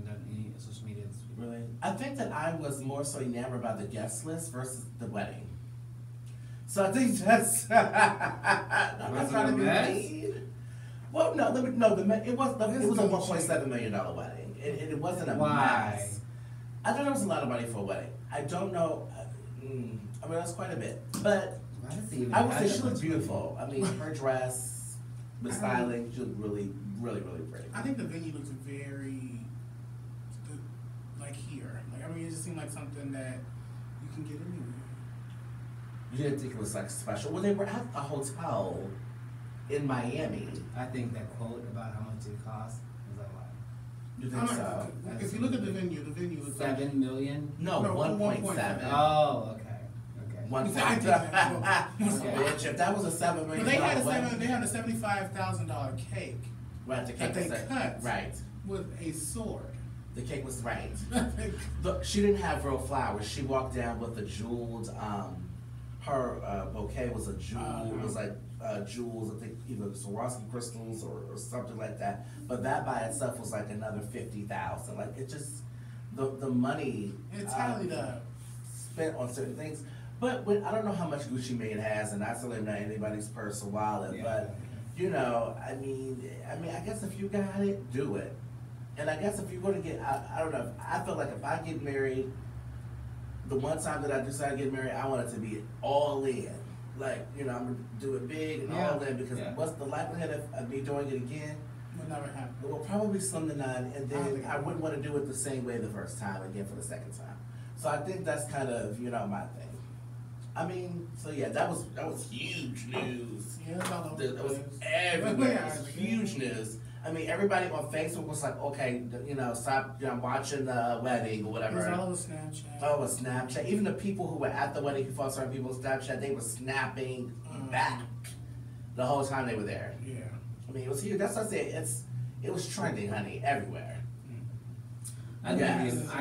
done any social media this week. Really? I think that I was more so enamored by the guest list versus the wedding. So I think that's. I'm not Was it trying a to be mess? mean. Well, no, it was a $1.7 million wedding. It wasn't a Why? mess. I thought it was a lot of money for a wedding. I don't know. I mean, that's quite a bit. But Why does he even I would have say that she looked much beautiful. I mean, her dress, the styling, she looked really, really, really pretty. I think the venue looks very, like here. Like, I mean, it just seemed like something that you can get anywhere. You didn't think it was like special? Well, they were at a hotel in Miami. I think that quote about how much it cost was a lie. You think so? If you look at the venue looks like $7 million? No, 1.7. Oh, okay. Okay. 1.7. Okay. Bitch, if that was a $7 million, but they had a $75,000 cake right, the cake that they was cut right. with a sword. The cake was right. Look, she didn't have real flowers. She walked down with a jeweled. Her bouquet was a jewel. It was like jewels. I think either Swarovski crystals or something like that. But that by itself was like another $50,000. Like it just the money. It tallied up. Spent on certain things. But I don't know how much Gucci Mane has, and that's really not anybody's purse or wallet. Yeah. But you know, I mean, I guess if you got it, do it. And I guess if you're gonna get, I don't know. I feel like if I get married, the one time that I decide to get married, I want it to be all in. Like, you know, I'm gonna do it big and all in because what's the likelihood of me doing it again? Will never happen. It will probably slim to none, and then I wouldn't want to do it the same way the first time again for the second time. So I think that's kind of, you know, my thing. I mean, so yeah, that was huge news. Yeah, it's all over That the was place. everywhere. It was huge news. I mean, everybody on Facebook was like, okay, you know, stop, you know, watching the wedding or whatever. It was all over Snapchat. Oh, with Snapchat. Even the people who were at the wedding who followed certain people on Snapchat, they were snapping back the whole time they were there. Yeah. I mean, it was huge. That's what I said. It was trending, honey, everywhere. I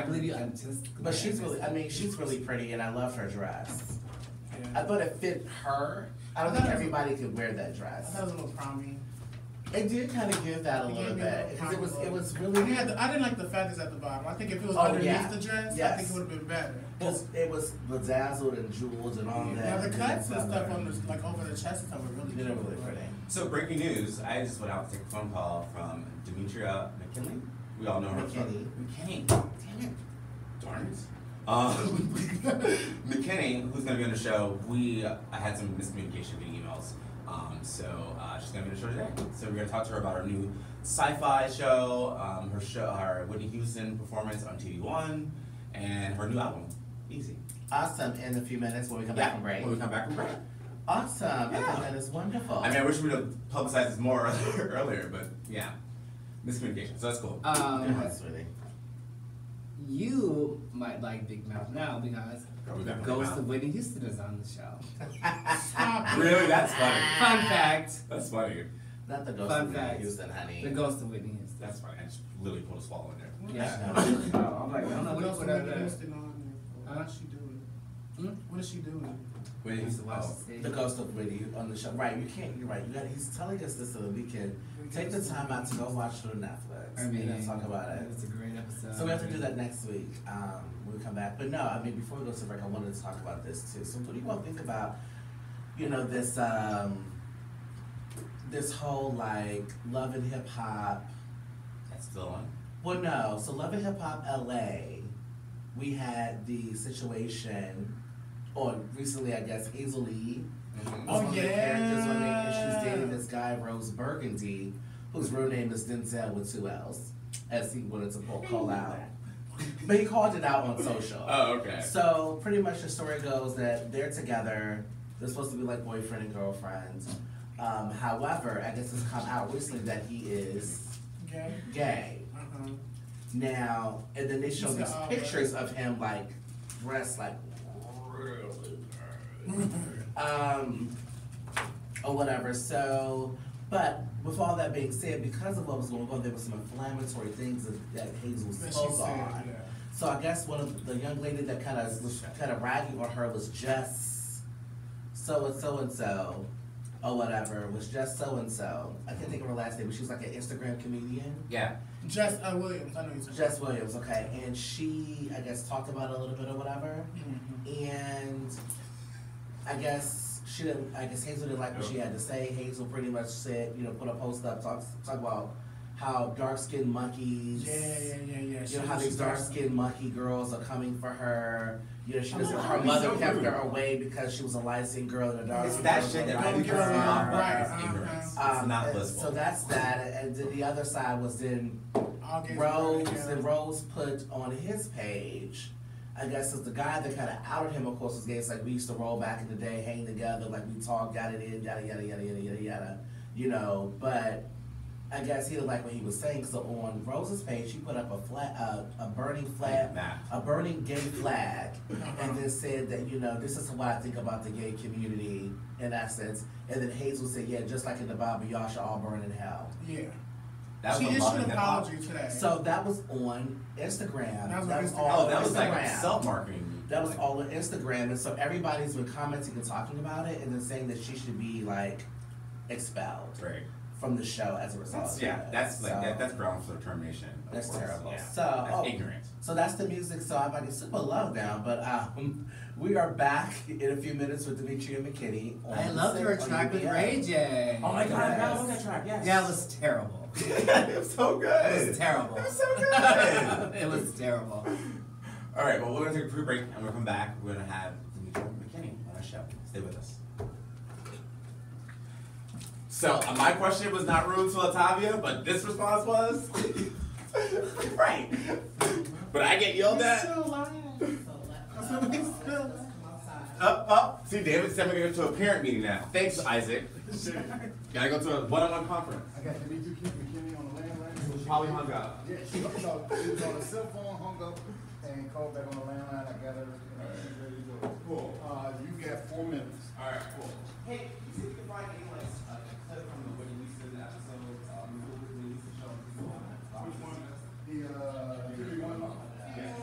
believe you. I'm just. But she's really pretty, and I love her dress. Yeah. I thought it fit her. I don't think everybody could wear that I dress. thought it was a little promy. It did kind of give that a It little gave me a bit little because promy it was look. really. I didn't like the feathers at the bottom. I think if it was Oh, underneath yeah. the dress, I Yes. think it would have been better. It was bedazzled and jewels and all that. Now the cuts and Leather. stuff on the, like over the chest and stuff were really They cute. were really pretty. So breaking news, I just went out to take a phone call from Demetria McKinley. We all know her. McKinney. McKinney. Damn it. Darn it. McKinney, who's gonna be on the show, I had some miscommunication via emails. So she's gonna be on the show today. So we're gonna talk to her about her new sci-fi show, her Whitney Houston performance on TV One, and her new album, Easy. Awesome. In a few minutes when we come back from break. When we come back from break. Awesome. I Yeah. think that is wonderful. I mean, I wish we would have publicized this more earlier, but yeah, miscommunication. So that's cool. Go ahead, sweetie. You might like Big Mouth now because Are we back on Big Ghost Mouth? of Whitney Houston is on the show. Stop it. Really? That's funny. Fun fact. That's funny. Not the ghost Fun of Whitney fact. Houston, honey. The Ghost of Whitney Houston. That's funny. I just literally pulled a swallow in there. Yeah. Yeah. I'm like, I don't know What else what would that Whitney is. Houston on there? Huh? What's she doing? Hmm? What is she doing? Wait, I used to watch oh. the stage. The ghost of Whitney on the show. Right, you can't. You're right. He's telling us this so that we can take the time out to go watch it on Netflix I mean, and talk about it. It's a great episode. So we have to do that next week when we come back. But no, I mean, before we go to break, I wanted to talk about this too. So what do you all think about, you know, this whole like Love and Hip Hop? That's still on. Well, no. So Love and Hip Hop LA, we had the situation, or recently I guess Hazel Lee. Mhm. was one of the characters on there, and she's yeah. dating this guy Rose Burgundy, whose real name is Denzel with 2 L's, as he wanted to call out. But he called it out on social. Oh, okay. So pretty much the story goes that they're together. They're supposed to be like boyfriend and girlfriend. However, I guess it's come out recently that he is Okay. gay. Uh-huh. Now, and then they show these pictures of him like dressed like really good. Or whatever. So, but with all that being said, because of what was going on, there were some inflammatory things that Hazel That she spoke said, on. yeah. So I guess one of the young lady that kind of ragging on her was just so and so, or whatever. Was just so and so. I can't think of her last name, but she was like an Instagram comedian. Yeah. Jess Williams, I know you're Jess Williams, okay, and she, I guess, talked about it a little bit or whatever, and I guess Hazel didn't like what she had to say. Hazel pretty much said, you know, put a post up, talk about how dark-skinned monkeys, Yeah. you know, how these dark-skinned monkey girls are coming for her. You know, she doesn't, Oh, her that's mother so kept rude. her away because she was a light-skinned girl and a It's dark-skinned that girl. shit that Right. really Don't give pisses her me off. right, It's ignorance. It's And not blissful. so that's that, and then the other side was then all gays Rose were together. and Rose put on his page. I guess it's the guy that kind of outed him. Of course, was gay. It's like we used to roll back in the day, hang together, like we talk, got it in, yada yada yada yada yada yada. You know, but I guess he didn't like what he was saying. So on Rose's page, she put up a burning flag, a burning gay flag, and then said that, you know, this is what I think about the gay community in that sense. And then Hazel said, yeah, just like in the Bible, y'all should all burn in hell. Yeah. That She was issued an an apology today. So that was on Instagram. That was That was Instagram. all Oh, that was like Instagram. self-marketing. That was all on Instagram, and so everybody's been commenting and talking about it, and then saying that she should be like expelled Right. from the show as a result. of that. That's like So, that's grounds for termination. of That's course. terrible. Yeah. So That's ignorant. So that's the music. So I'm like super low now, but we are back in a few minutes with Dimitri and McKinney. I loved her track with Ray J. Oh my God, Yes. I love that track. Yes. Yeah, it was terrible. It was so good. It was terrible. It was so good. It was terrible. All right, well, we're going to take a quick break, and we'll come back. We're going to have Dimitri McKinney on our show. Stay with us. So, my question was not rude to Latavia, but this response was? Right. But I get yelled at. Still lying. Somebody's still lying. Up. See, David said we're going to go to a parent meeting now. Thanks, Isaac. Gotta go to a one-on-one conference. I got to meet you, keep McKinney on the landline. Probably hung up. Yeah, she was on a cell phone, hung up, and called back on the landline. I got her, ready to go. Cool. You got 4 minutes. All right, cool. Hey, you see if you can find any like clip from the when you used to the episode, when you used to show Which one? The TV one? Yeah.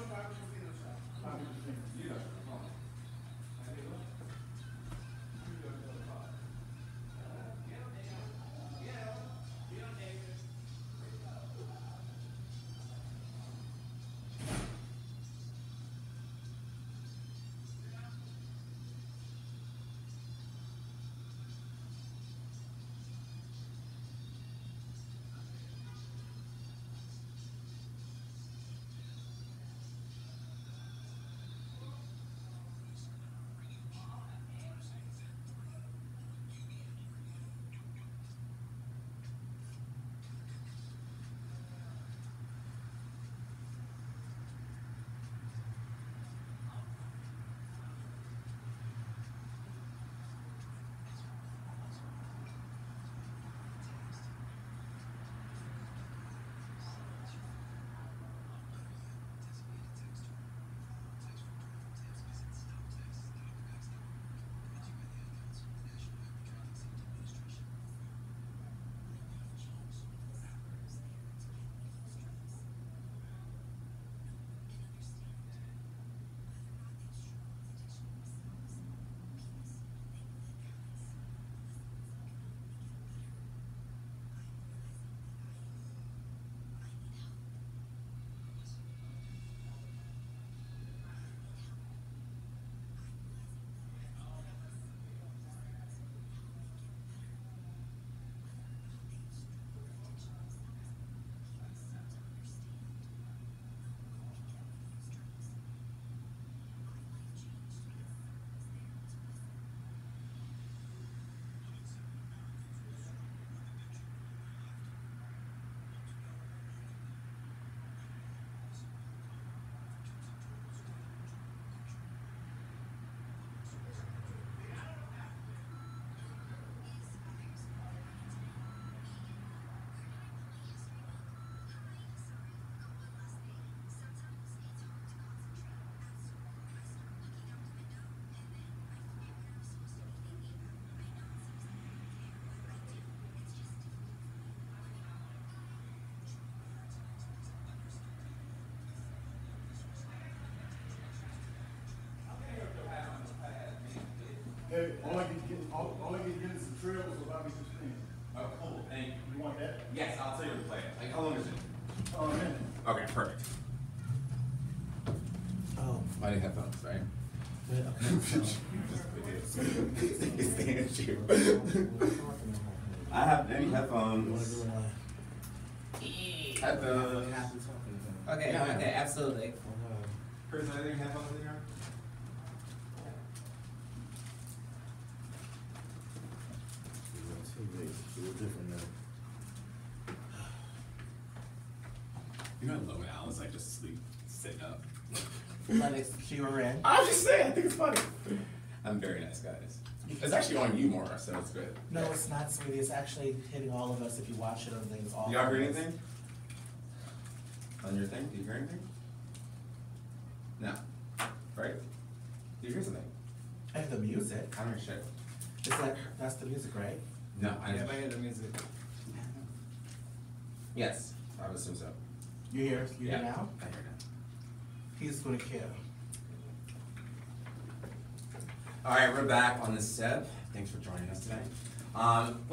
Hey, all I can get is the trails without me just saying. Oh, cool. Thank you. You want that? Yes, I'll tell you to play it. Like, how long is it? Oh, man. Okay, perfect. Oh. I need headphones, right? I have any headphones. Headphones. Okay, Yeah. okay, absolutely. Chris, are there any headphones in here? You know, Logan Allen's like just asleep, sitting up. Lennox, you in. I'm just saying, I think it's funny. I'm very nice, guys. It's actually on you more, so it's good. No, it's not, sweetie. It's actually hitting all of us if you watch it on things. All Y'all hear anything? On your thing? Do you hear anything? No. Right? Do you hear something? I hear the music. I don't hear shit. It's like, that's the music, right? No, I Yeah, don't. I hear the music. Yes, I would assume so. You hear? You Yeah, hear now? I hear now. He's gonna kill. All right, we're back on the set. Thanks for joining us today.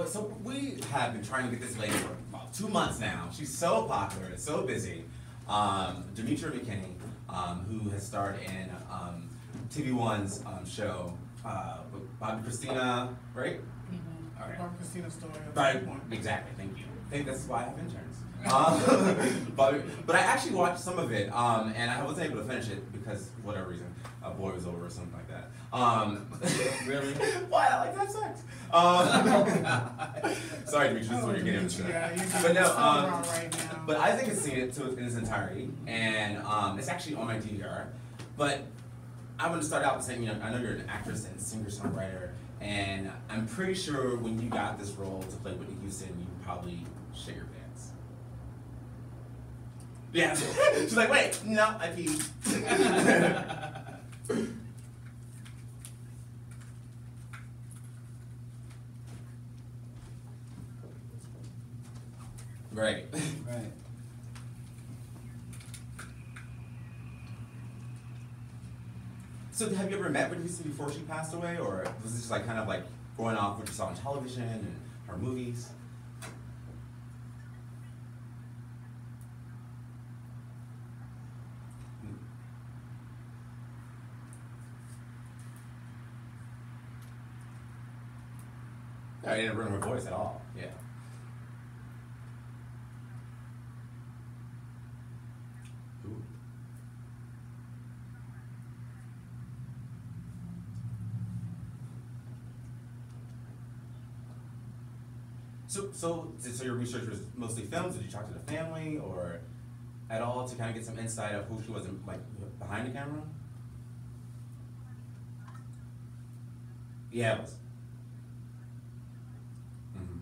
So we have been trying to get this lady for about 2 months now. She's so popular, it's so busy. Demetra McKinney, who has starred in TV1's show, Bobby Christina, right? Mm-hmm. All right. Barbara Christina's story. Right, exactly, thank you. I think that's why I have interns. But I actually watched some of it, and I wasn't able to finish it because, for whatever reason, a boy was over or something like that. Really? Why? I like to have sex. Sorry, Demetra, this is what you're getting into. Yeah, you're But no, wrong right now. but Isaac has seen it in its entirety, and it's actually on my DVR. But I'm going to start out by saying, I know you're an actress and singer-songwriter, and I'm pretty sure when you got this role to play Whitney Houston, you probably shit your pants. Yeah. She's like, wait, no, I peed. Right. Right. So have you ever met Whitney Houston before she passed away, or was it just like kind of like going off what you saw on television and her movies? No, I didn't ruin her voice at all. Yeah. Ooh. So your research was mostly films? Did you talk to the family or at all to kind of get some insight of who she was like behind the camera? Yeah, it was. Mhm.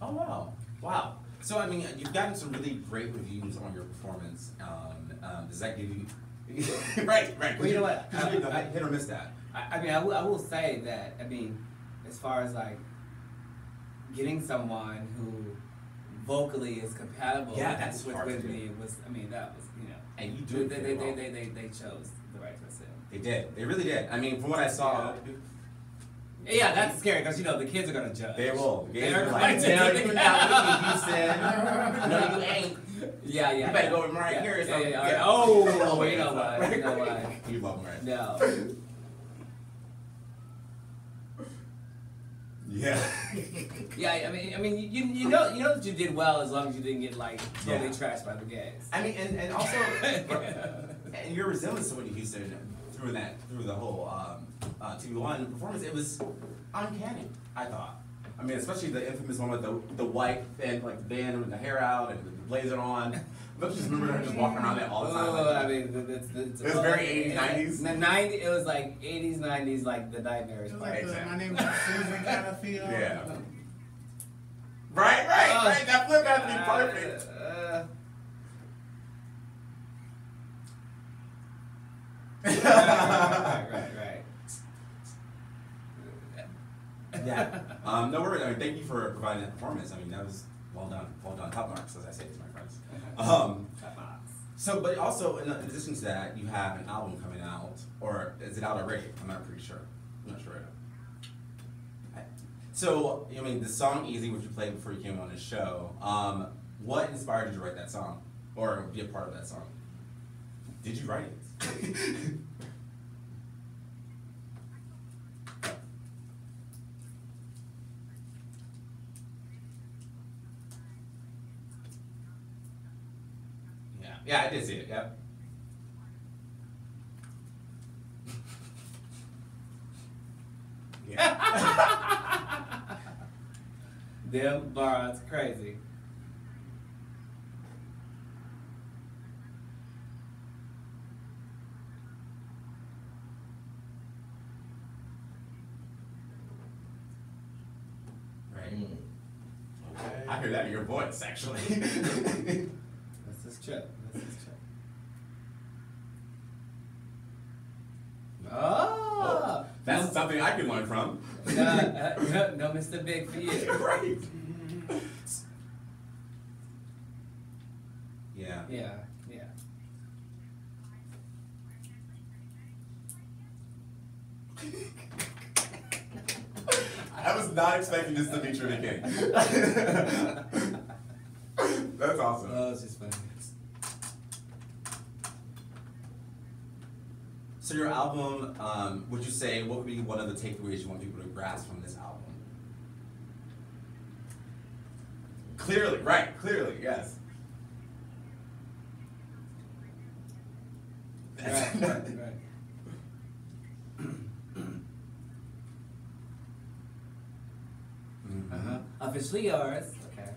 Oh wow, wow. So I mean, you've gotten some really great reviews on your performance. Does that give you right? Well, you know what? Hit or miss that. I mean, I will say that, I mean, as far as like getting someone who vocally is compatible Yeah, that's with hard to me do. was, I mean, that was, And you do it very well. they chose the right person. They did. They really did. I mean, from what I saw, Yeah, that's scary because the kids are gonna judge. they will. The gays They're are going like, to no, do you're that. not Whitney Houston. No, you ain't. Yeah. You better go with Mariah Carey or something. Yeah. Oh, you know what? You love Mariah. No. Yeah. Yeah, I mean, you know that you did well as long as you didn't get like totally Yeah. trashed by the gays. I mean, and also, and your resemblance to Whitney Houston through the whole TV1 performance, it was uncanny. I thought. I mean, especially the infamous one with the white and like the band with the hair out and the blazer on. Don't you just remember her just walking around there all the time? Oh, I mean, it's It was very 80s, 90s. The 90s, it was like 80s, 90s, like the nightmarish It was part. like Exactly. my name is Susan kind of feel. Yeah. Right. That flip had to be perfect. Right. Yeah. No worries. I mean, thank you for providing that performance. I mean, that was well done, top marks, as I say to my friends. So, but also, in addition to that, you have an album coming out, or is it out already? I'm not pretty sure. I'm not sure. So, I mean, the song "Easy," which you played before you came on the show, what inspired you to write that song, or be a part of that song? Did you write it? Yeah, I did see it. Yep. Them bars crazy. Right. Okay. I hear that in your voice, actually. That's this trip. That's this trip. Oh! That's something I can learn from. No, Mr. Big for you. Right. Yeah. Yeah, yeah. I was not expecting this to be true again. That's awesome. Oh, it's just funny. So your album, would you say, what would be one of the takeaways you want people to grasp from this album? Clearly, right, clearly, yes. Right. Mhm. Officially yours. Okay.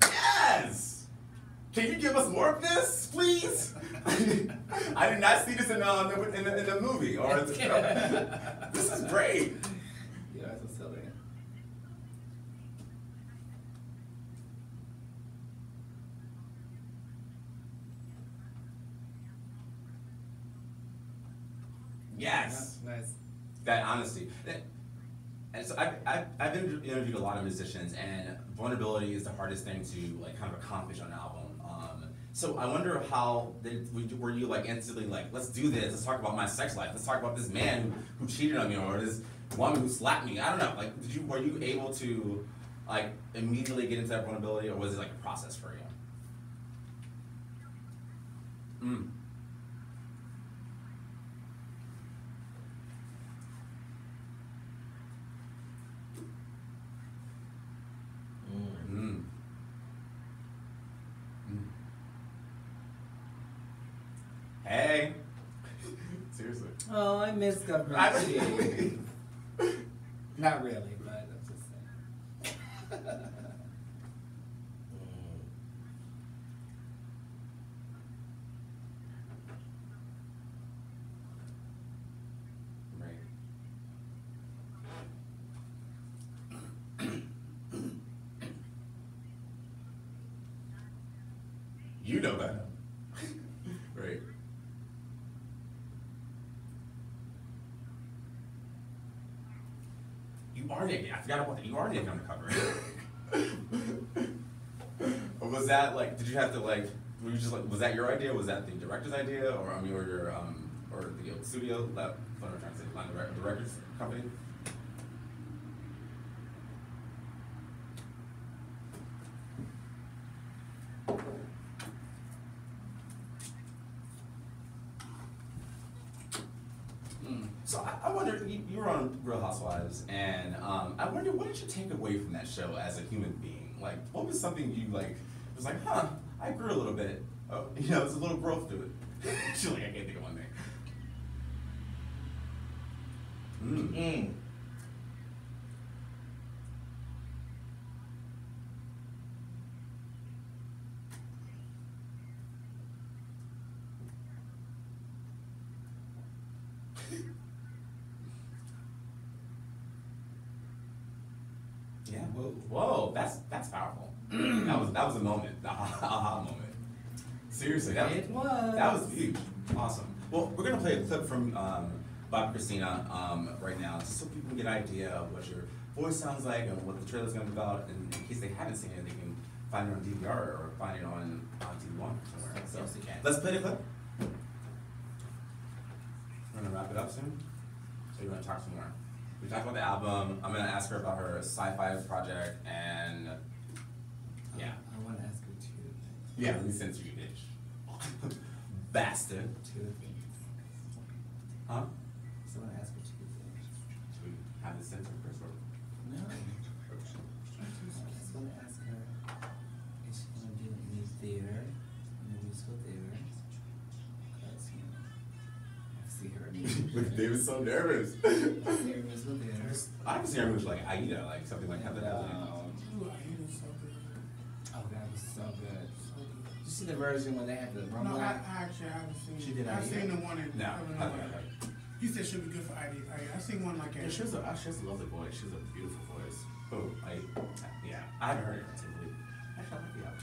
Yes! Can you give us more of this, please? I did not see this in the movie or the show. This is great. You guys are silly. Yes. Nice. That honesty. And so I've interviewed a lot of musicians, and vulnerability is the hardest thing to like kind of accomplish on an album. So I wonder how were you like instantly like, let's do this, let's talk about my sex life, let's talk about this man who cheated on me or this woman who slapped me. I don't know. Like, were you able to like immediately get into that vulnerability, or was it like a process for you? Mm. Mm. Mm. Hey. Seriously. Oh, I miss government cheese. Not really, but I'm just saying. Right. You know that. Right. You are naked. I forgot about that. You are naked on the cover. Or was that like? Did you have to like? Were you just like? Was that your idea? Was that the director's idea, or I mean, or your or the studio? What am I trying to say? The records company. So I wonder, you were on Real Housewives, and I wonder, what did you take away from that show as a human being? Like, what was something you like, was like, huh, I grew a little bit. Oh, you know, there's a little growth to it. She's like, I can't think of one thing. Yeah. Whoa, that's powerful. that was a moment, the aha moment. Seriously, that was huge. Awesome. Well, we're gonna play a clip from Bob Christina right now, just so people can get an idea of what your voice sounds like and what the trailer's gonna be about. And in case they haven't seen it, they can find it on DVR or find it on TV One somewhere. So Yes, they can. let's play the clip. We're gonna wrap it up soon. So you're gonna talk some more. We talked about the album. I'm gonna ask her about her sci-fi project, and yeah. I want to ask her two things. Yeah, let me censor you, bitch. Bastard. Two things. Huh? So I want to ask her two things. Should we have this censored first or? No. I just want to ask her, is she going to do any theater, in the musical theater? They was so nervous. Nervous with it. I can see her moves like Aida, like something like that. Ooh, Aida's so good. Oh, that was so good. So good. Did you see the version when they had the No, rumble? I actually haven't seen. She did I've Aida? seen the one in. No. Illinois. He said she'll be good for ID. I've seen one like Yeah, she has a lovely voice. She has a beautiful voice. Oh, yeah. I haven't heard it recently. Actually, I'll look it up.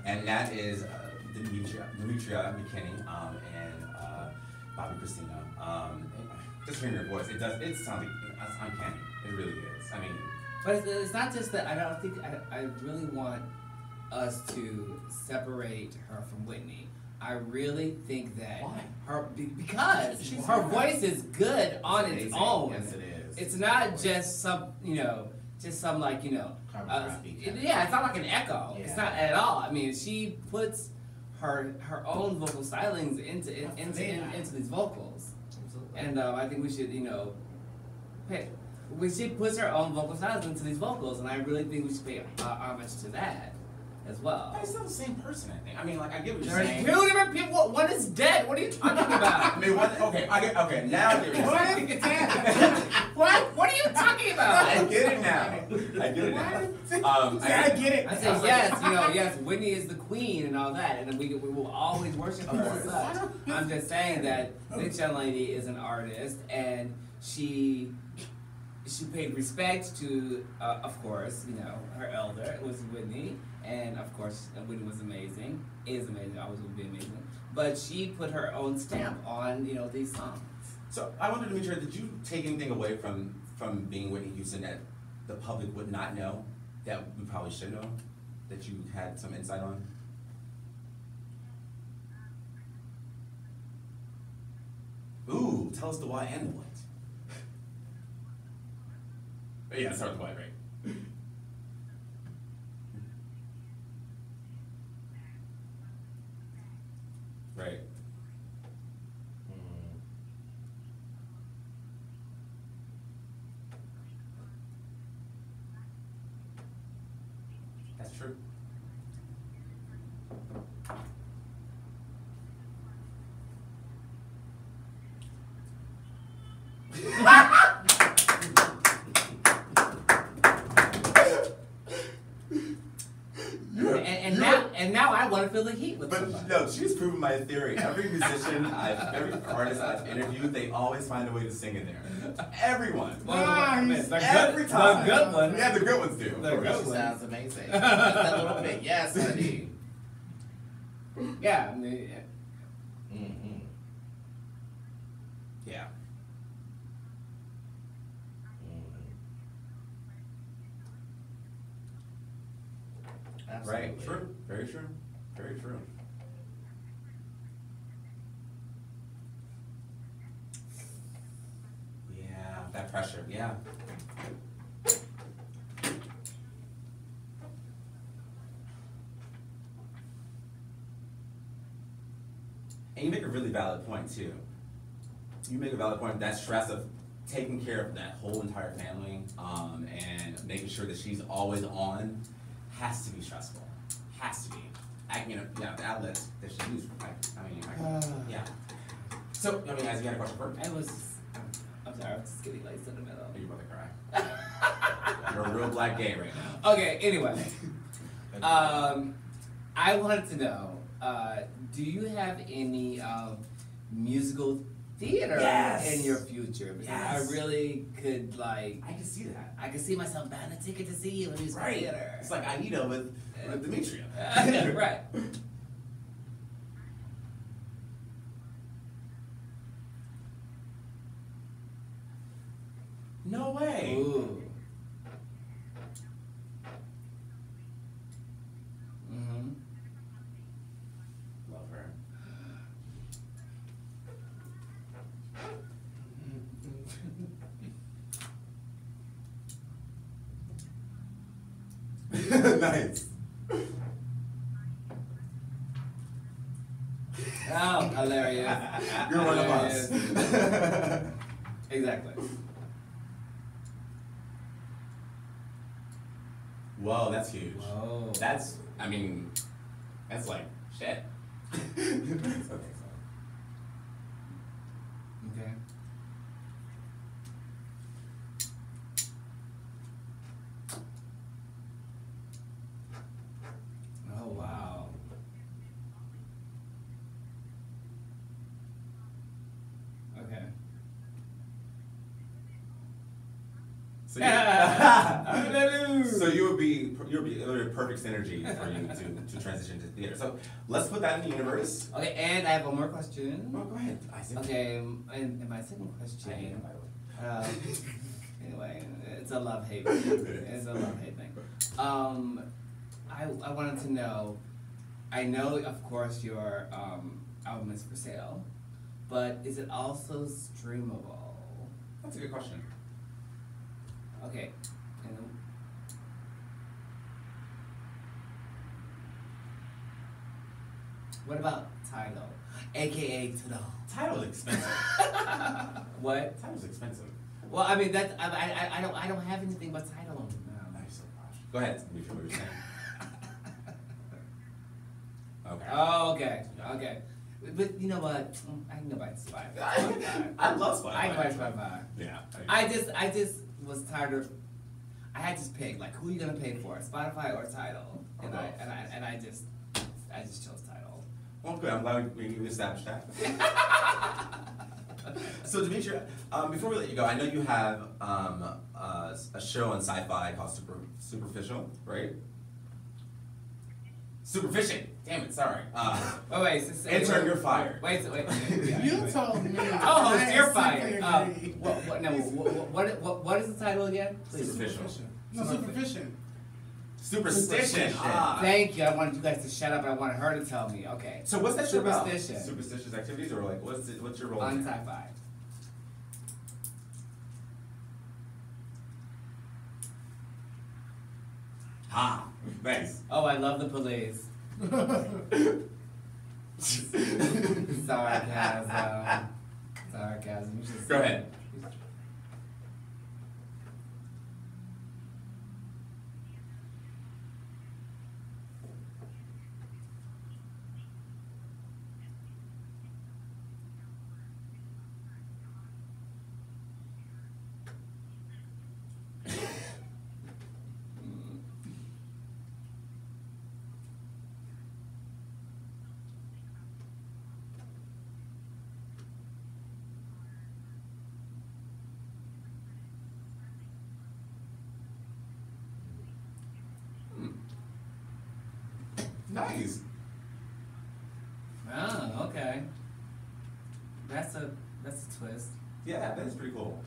And that is Demetria McKinney and Bobby Christina. Just hearing her voice, it sounds like it's uncanny. It really is. I mean, But it's not just that. I don't think I really want us to separate her from Whitney. I really think that Why? because her voice is good on its own. Yes, it is. It's not just some like yeah, it's not like an echo. Yeah. It's not at all. I mean, she puts her own vocal stylings into these vocals, and I think we should she puts her own vocal stylings into these vocals, and I really think we should pay homage to that as well. but it's not the same person, I think. I mean, like, I get what you're There's saying. two different people. One is dead. What are you talking about? I mean, okay, now I get what you're saying. What are you talking about? I get it now. I get it now. I get it. I said yes, Whitney is the queen and all that, and we will always worship her as such. I'm just saying that this young lady is an artist, and she paid respect to, of course, her elder was Whitney, and of course Whitney was amazing, is amazing, always will be amazing. But she put her own stamp on these songs. So I wanted to make sure, did you take anything away from being Whitney Houston that the public would not know, that we probably should know, that you had some insight on? Ooh, tell us the why and the what. Yeah, start with the why, right? Right. That's true. And now I want to feel the heat with somebody. But no, she's proven my theory. Every musician, every artist I've interviewed, they always find a way to sing in there. Everyone. Nice. Every time. The good ones. Yeah, the good ones do. The good She ones. sounds amazing. Just that little bit. Yes, honey. Yeah. I mean, Mm-hmm. Yeah. Absolutely. Right. True. Very true. Very true. Yeah, that pressure. Yeah. And you make a really valid point too. You make a valid point. That stress of taking care of that whole entire family, and making sure that she's always on, has to be stressful. Has to be. The outlets that she uses. Yeah. So, as you had a question first. I'm sorry, I was just getting laced in the middle. You're about to cry. You're a real black gay right now. Okay, anyway. I wanted to know, do you have any musical theater in your future? Because Yes. I really could, I can see that. I could see myself buying a ticket to see you in musical theater. It's like Aida with Demetria. Right. No way. Ooh. Mm-hmm. Love her. Nice. Oh, hilarious. You're one of us. Exactly. Whoa, that's huge. Whoa. That's like shit. Okay, so. Okay. So you'll be a perfect synergy for you to transition to theater. So let's put that in the universe. Okay, and I have one more question. Oh, go ahead, Isaac. Okay, and my second question. I hate him, by the way. Anyway, it's a love-hate thing. It's a love-hate thing. I wanted to know, I know, of course, your album is for sale, but is it also streamable? That's a good question. Okay. And what about Tidal, aka Tidal? Tidal's expensive. What? Tidal's expensive. Well, I mean that I don't have anything but Tidal on now. Nice. Go ahead. What you're saying. Okay. Oh, okay. But you know what? I can go by Spotify. I love Spotify. I can go by Spotify. Yeah. I just was tired of. I had to pick like who are you gonna pay for, Spotify or Tidal, and I just chose Tidal. Well, good. I'm glad we established that. So, Dimitri, before we let you go, I know you have a show on Sci-Fi called Superficial, right? Superficial. Damn it. Sorry. Wait. Intern, you're fired. Wait. You told me. Oh, I you're simply fired. agree. What is the title again? Please. Superficial. No, superficial. Superstition. Thank you. I wanted you guys to shut up. I wanted her to tell me. Okay. So what's that show about? Superstition. Superstitious activities, or like what's your role? On in it? Sci-Fi. Ah, thanks. Oh, I love the police. Sarcasm. Just Go ahead. Nice. Oh, okay. That's a twist. Yeah, that's pretty cool.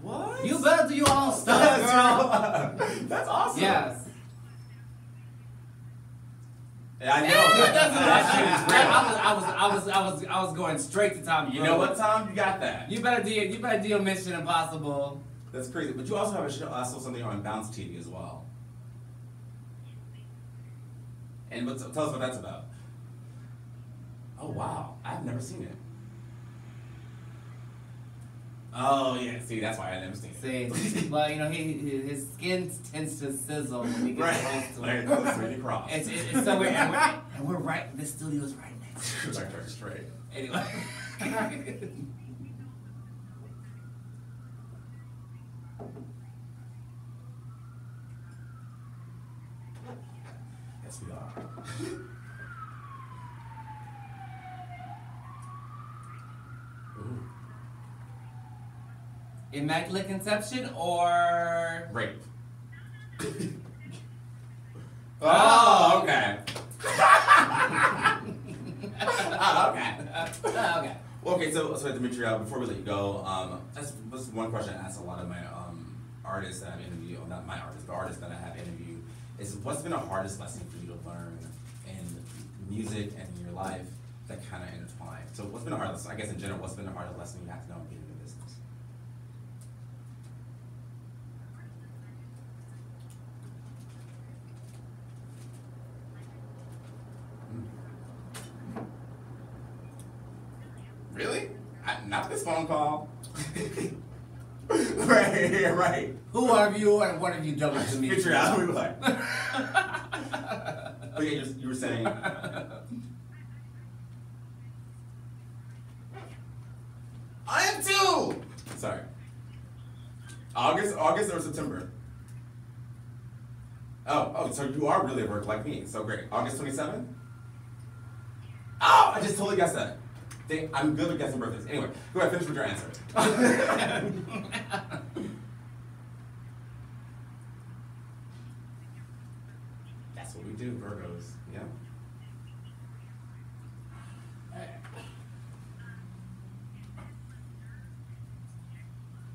What? You better do your own stuff, girl. That's awesome. Yes. Yeah, I know. I was going straight to Tom. You know what, Tom? You got that. You better do your Mission Impossible. That's crazy. But you also have a show, also something on Bounce TV as well. And tell us what that's about. Oh wow, I've never seen it. Oh yeah, see that's why I never seen it. See, well, you know, his skin tends to sizzle when he gets close to it. Right, it's really cross. It's so weird, and we're right. This studio's right next to each other. Straight. Anyway. Yes, we are. Ooh. Immaculate Conception or Rape. Oh, okay. Oh, okay. okay. Well, okay, so Dimitri, before we let you go, that's one question I ask a lot of my artists that I've interviewed, well, not my artists, but artists that I have interviewed, is what's been the hardest lesson for you to learn in music and in your life that kind of intertwine? So what's been the hardest, I guess in general, what's been the hardest lesson you have to know in being in the business? Really? Not this phone call. Right. Who are you and what have you done with me? Picture out. We were like. Oh yeah, you were saying. I am too. Sorry. August or September? Oh, so you are really a work like me. So great. August 27th? Oh, I just totally guessed that. I'm good at guessing birthdays. Anyway, go ahead, finish with your answer. That's what we do, Virgos. Yeah.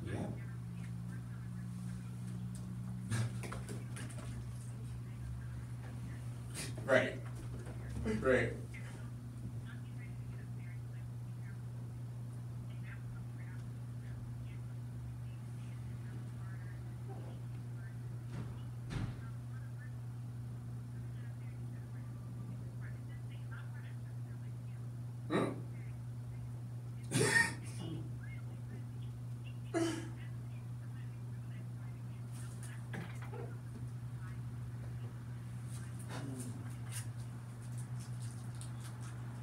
Yeah. Right. Right. Mm.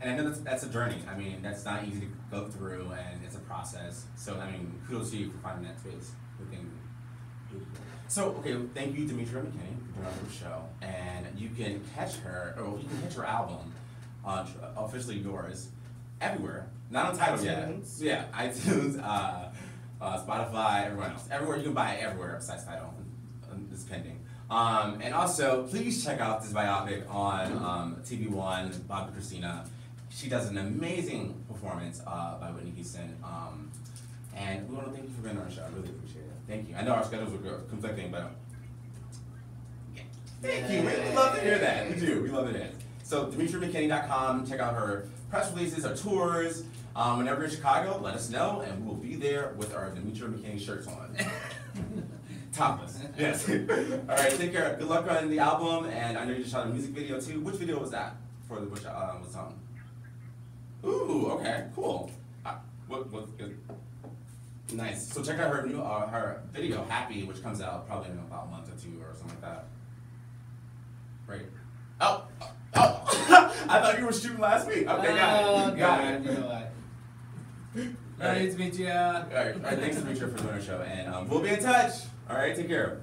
And I know that's a journey. I mean, that's not easy to go through, and it's a process. So, I mean, kudos to you for finding that space within. So, okay, thank you, Demetria McKinney, for doing the show. And you can catch her, or you can catch her album, officially yours, everywhere. Not on Tidal yet. Yeah, iTunes, Spotify, everyone else. Everywhere you can buy it, everywhere besides Tidal. It's pending. And also, please check out this biopic on TV One, Bobby Christina. She does an amazing performance by Whitney Houston. And we want to thank you for being on our show. I really appreciate it. Thank you. I know our schedules were conflicting, but yeah. Thank you. We love to hear that. We do. We love to hear it. So, DemetriaMcKinney.com. Check out her press releases, her tours. Whenever you're in Chicago, let us know, and we will be there with our Demetria McKinney shirts on. Topless. Yes. All right, take care. Good luck on the album, and I know you just shot a music video too. Which video was that for the which song? Ooh, okay, cool. What good? Nice. So check out her new her video, Happy, which comes out probably in about a month or two or something like that. Right. Oh. I thought you were shooting last week. Okay, got it. Got it. You know what? Nice to meet you. All right, thanks to Demetria for doing our show, and we'll be in touch. All right, take care.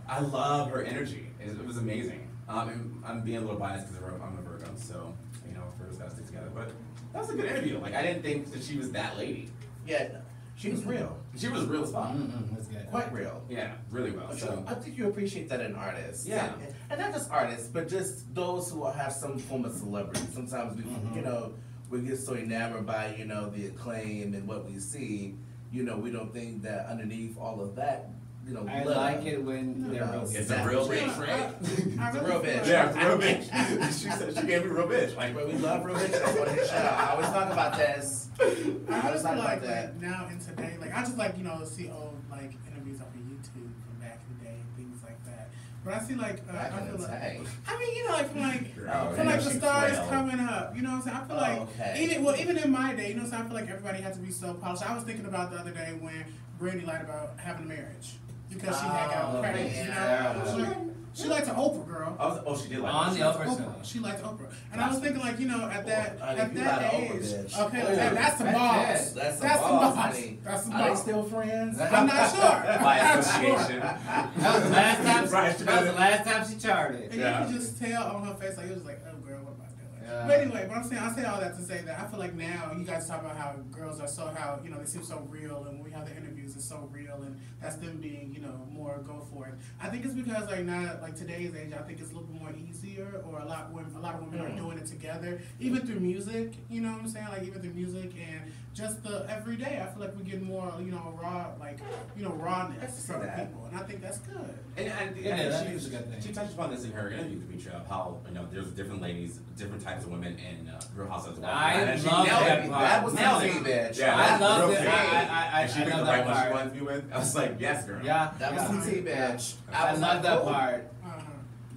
I love her energy. It was amazing. I'm being a little biased because I'm a Virgo, so you know, Virgos gotta stick together. But that was a good interview. Like I didn't think that she was that lady. Yeah, she was real. She was real as fuck. That's good. Quite real. Yeah, really well. But So I think you appreciate that in artists. Yeah. And not just artists, but just those who have some form of celebrity. Sometimes we, you know, we get so enamored by, you know, the acclaim and what we see, you know, we don't think that underneath all of that, you know, I like it when they're real. it's a real bitch, right? It's a real bitch. Yeah, it's a real bitch. She said she gave me real bitch. Like, But we love real bitches on this show. I always talk about this. I just feel about like that. now and today, like I just like, you know, see old like interviews off of YouTube from back in the day and things like that. But I see like Back I in feel the like day. I mean, you know, like from like Oh, from like the she's stars frail. coming up, you know what I'm saying? I feel like Okay. even in my day, you know what I'm saying, I feel like everybody had to be so polished. I was thinking about the other day when Brandy lied about having a marriage. Because she had got pregnant, you know. She liked to Oprah, girl. she did like On that. the Oprah show. She liked Oprah. And I was thinking like, you know, at that honey, you age. lied to Oprah, bitch. Okay, Oh, like, that's some that's balls. it. That's the That's some boss, boss. honey. That's some Are they boss. still friends? I'm not sure. By I'm not sure. association. That was the last time. Right, That was the last time she charted. And Yeah. you could just tell on her face, like, it was like, oh, girl, what am I doing? Yeah. But anyway, but I'm saying, I say all that to say that I feel like now, you guys talk about how girls are so, how, you know, they seem so real, and when we have the interviews, it's so real, and that's them being, you know, more go for it. I think it's because, like, now, like, today's age, I think it's a little bit more easier, or a lot of women are doing it together, even through music, you know what I'm saying? Like, even through music, and just the everyday, I feel like we get more, you know, raw, like, you know, rawness from people, and I think that's good. And Yeah, that is a good thing. she touched upon this in her interview, Demetria, of how, you know, there's different ladies, different types of women in Real Housewives of Oklahoma. I And she love nailed that it. part. That was Nailed the it. bitch. Yeah, I that's loved real it. tea. I And she picked love the that right one she part. wanted to be with. I was like, yes, girl. Yeah, That yeah. was the tea, bitch. I was love like, that cool. part.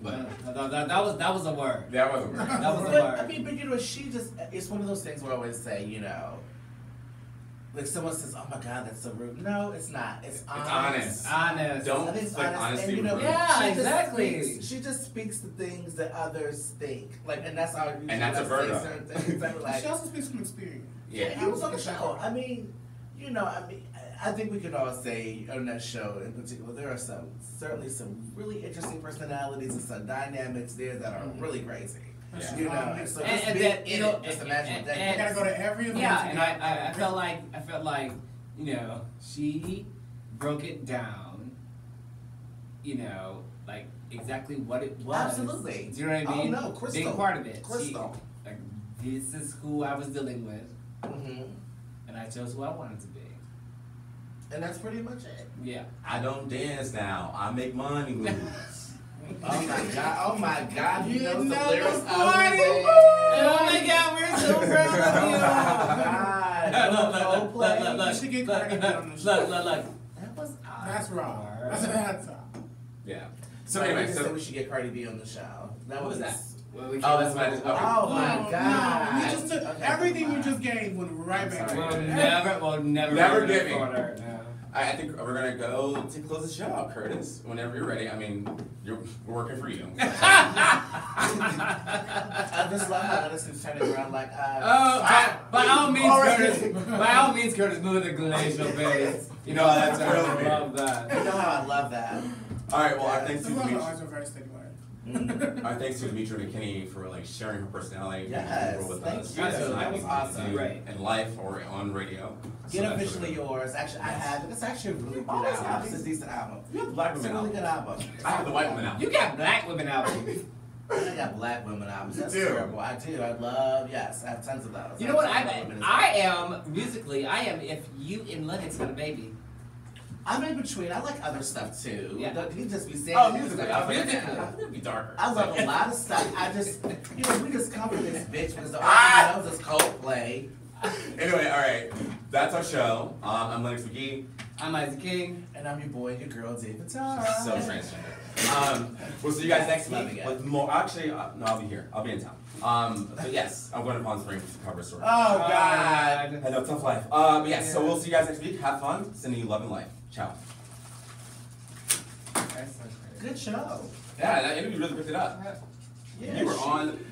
That was a word. That was a word. That was a But, word. I mean, but you know, she just, it's one of those things where I always say, you know, like someone says, oh my God, that's so rude. No, it's not. It's honest. Honest. Don't I think it's like honest, honesty and, you know, with Yeah, she just exactly. she just speaks the things that others think. Like, and that's how And that's a Virgo. certain things. I mean, like, She also speaks from experience. yeah, he was on the show. I mean, you know, I think we could all say on that show in particular, there are certainly some really interesting personalities and some dynamics there that are really crazy. Yeah. You know, so And just that, be you in know, it, just imagine that. I gotta go to every event. Yeah, and I felt like, you know, she broke it down, you know, like exactly what it was. Absolutely. Do you know what I mean? Oh no, Crystal. Big part of it. Crystal. She, like, this is who I was dealing with, and I chose who I wanted to be. And that's pretty much it. Yeah. I don't dance now. I make money moves. Oh my God, he You knows the know lyrics the of party. it. Oh my God, we're so proud of you. God, You should get Cardi B on the show. Look. that was That's wrong. That's wrong. Yeah. So So anyway, so so we should get Cardi B on the show. what was that? Well, we Oh, that's what I just. Okay. Oh my God. No, you just took Okay, everything you fine. just gave went right I'm back. sorry. We'll never Never go give to me. corner, no. I think we're gonna go to close the show out, Curtis. Whenever you're ready. I mean, we're working for you. I just love how Edison's turning around like, By all means, Already. Curtis. By all means, Curtis, move the glacial base. You know That's I really love that. you know how I love that. All right. Well, our thanks to Some of them Dimitri. are very steady. Our thanks to Dimitri McKinney for like sharing her personality Yes, with thank us. you. That's That something was we awesome. do Right. in life or on radio. So Get that's Officially really- Yours. Actually, I have it. It's actually a really good Always album. have It's a these- decent album. You have Black It's Women a really album. good album. I have the White Women album. You got black women out there. I got Black women albums. That's do? terrible. I do. I love. Yes, I have tons of those. You know what? have tons of women as I well. am musically. I am. If you and Lennox had a baby. I'm in between. I like other stuff too. Yeah. You just be saying. Oh, musically. I stuff. was like, I think it'd be darker. I love a lot of stuff. I just, you know, we just cover this bitch because the only knows is Coldplay. Anyway, all right. That's our show. I'm Lennox McGee. I'm Isaac King. And I'm your boy, your girl, David Tar. So transgender. We'll see you guys next Loving week it. with more. Actually, no, I'll be here. I'll be in town. So yes, I'm going to Palm Springs to cover a story. Oh God. I know, tough life. But yes, so we'll see you guys next week. Have fun. Sending you love and life. Ciao. Good show. Yeah, that interview really picked it up. Yeah,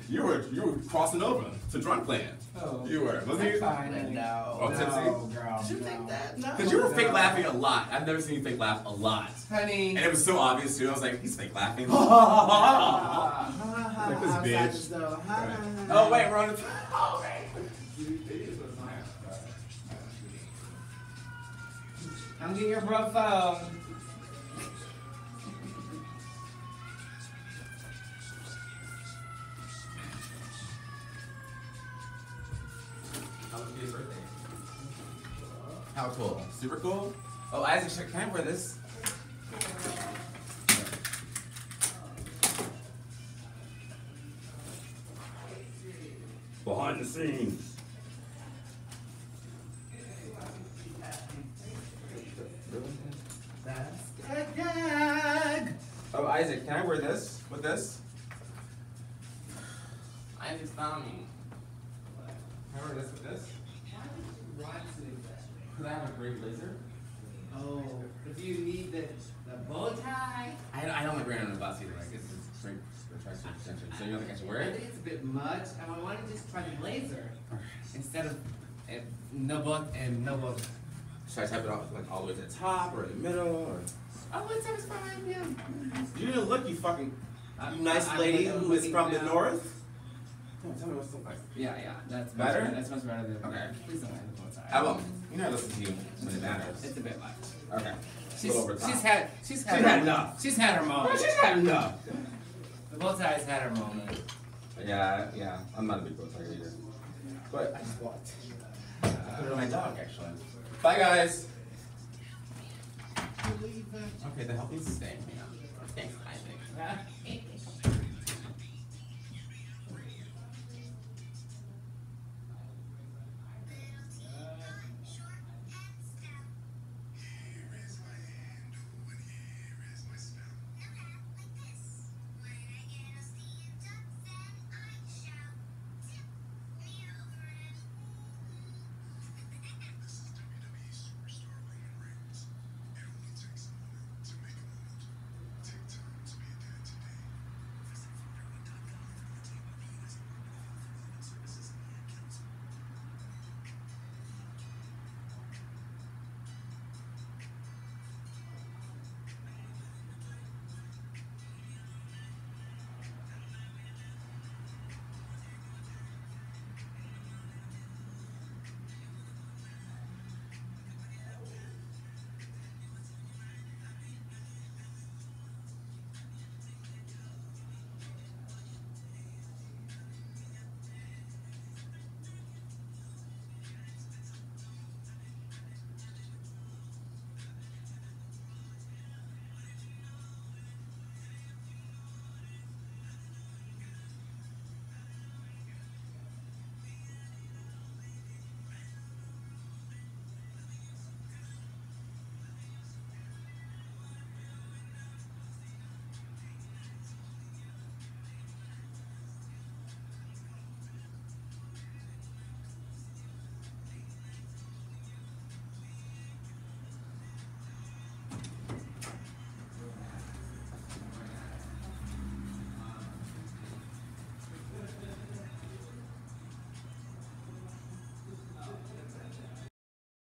You were crossing over to drunk land. Oh. You were, wasn't you? Fine. No. Oh, tipsy? girl. Did you think that? No. Because you were fake laughing a lot. I've never seen you fake laugh a lot. Honey. And it was so obvious too. I was like, he's fake laughing. Like this bitch. bitch. Oh wait, we're on the. Oh wait. Come get your bro phone. How cool. Super cool. Oh, Isaac, can I wear this? Behind the scenes. That's a gag. Oh, Isaac, can I wear this with this? Isaac found me. Can I wear this with this? Because I have a great blazer. Oh, if you need the bow tie. I don't like wearing it on the bus either. Like, it's just straight attractive extension. So you don't think I should wear I it? think it's a bit much. I want to just try the blazer instead of no bow and no bow. Should I type it off like all the way to the top or in the middle or? Oh, it's fine. Yeah. You didn't look, you fucking I'm- nice I'm lady looking- who is looking from the now. north. Tell me what's the like. Yeah, that's Better? That's much better than. Okay. Please don't have the bow tie. I won't. You know I listen to you when it matters. It's a bit much. Okay. She's Go over top. she's had enough. She's had her moment. She's had enough. The bow tie's had her moment. Yeah. I'm not a big bow tie either. But I just walked. I put it on my dog actually. Bye guys. Okay, the help needs to stay. Thanks, Isaac.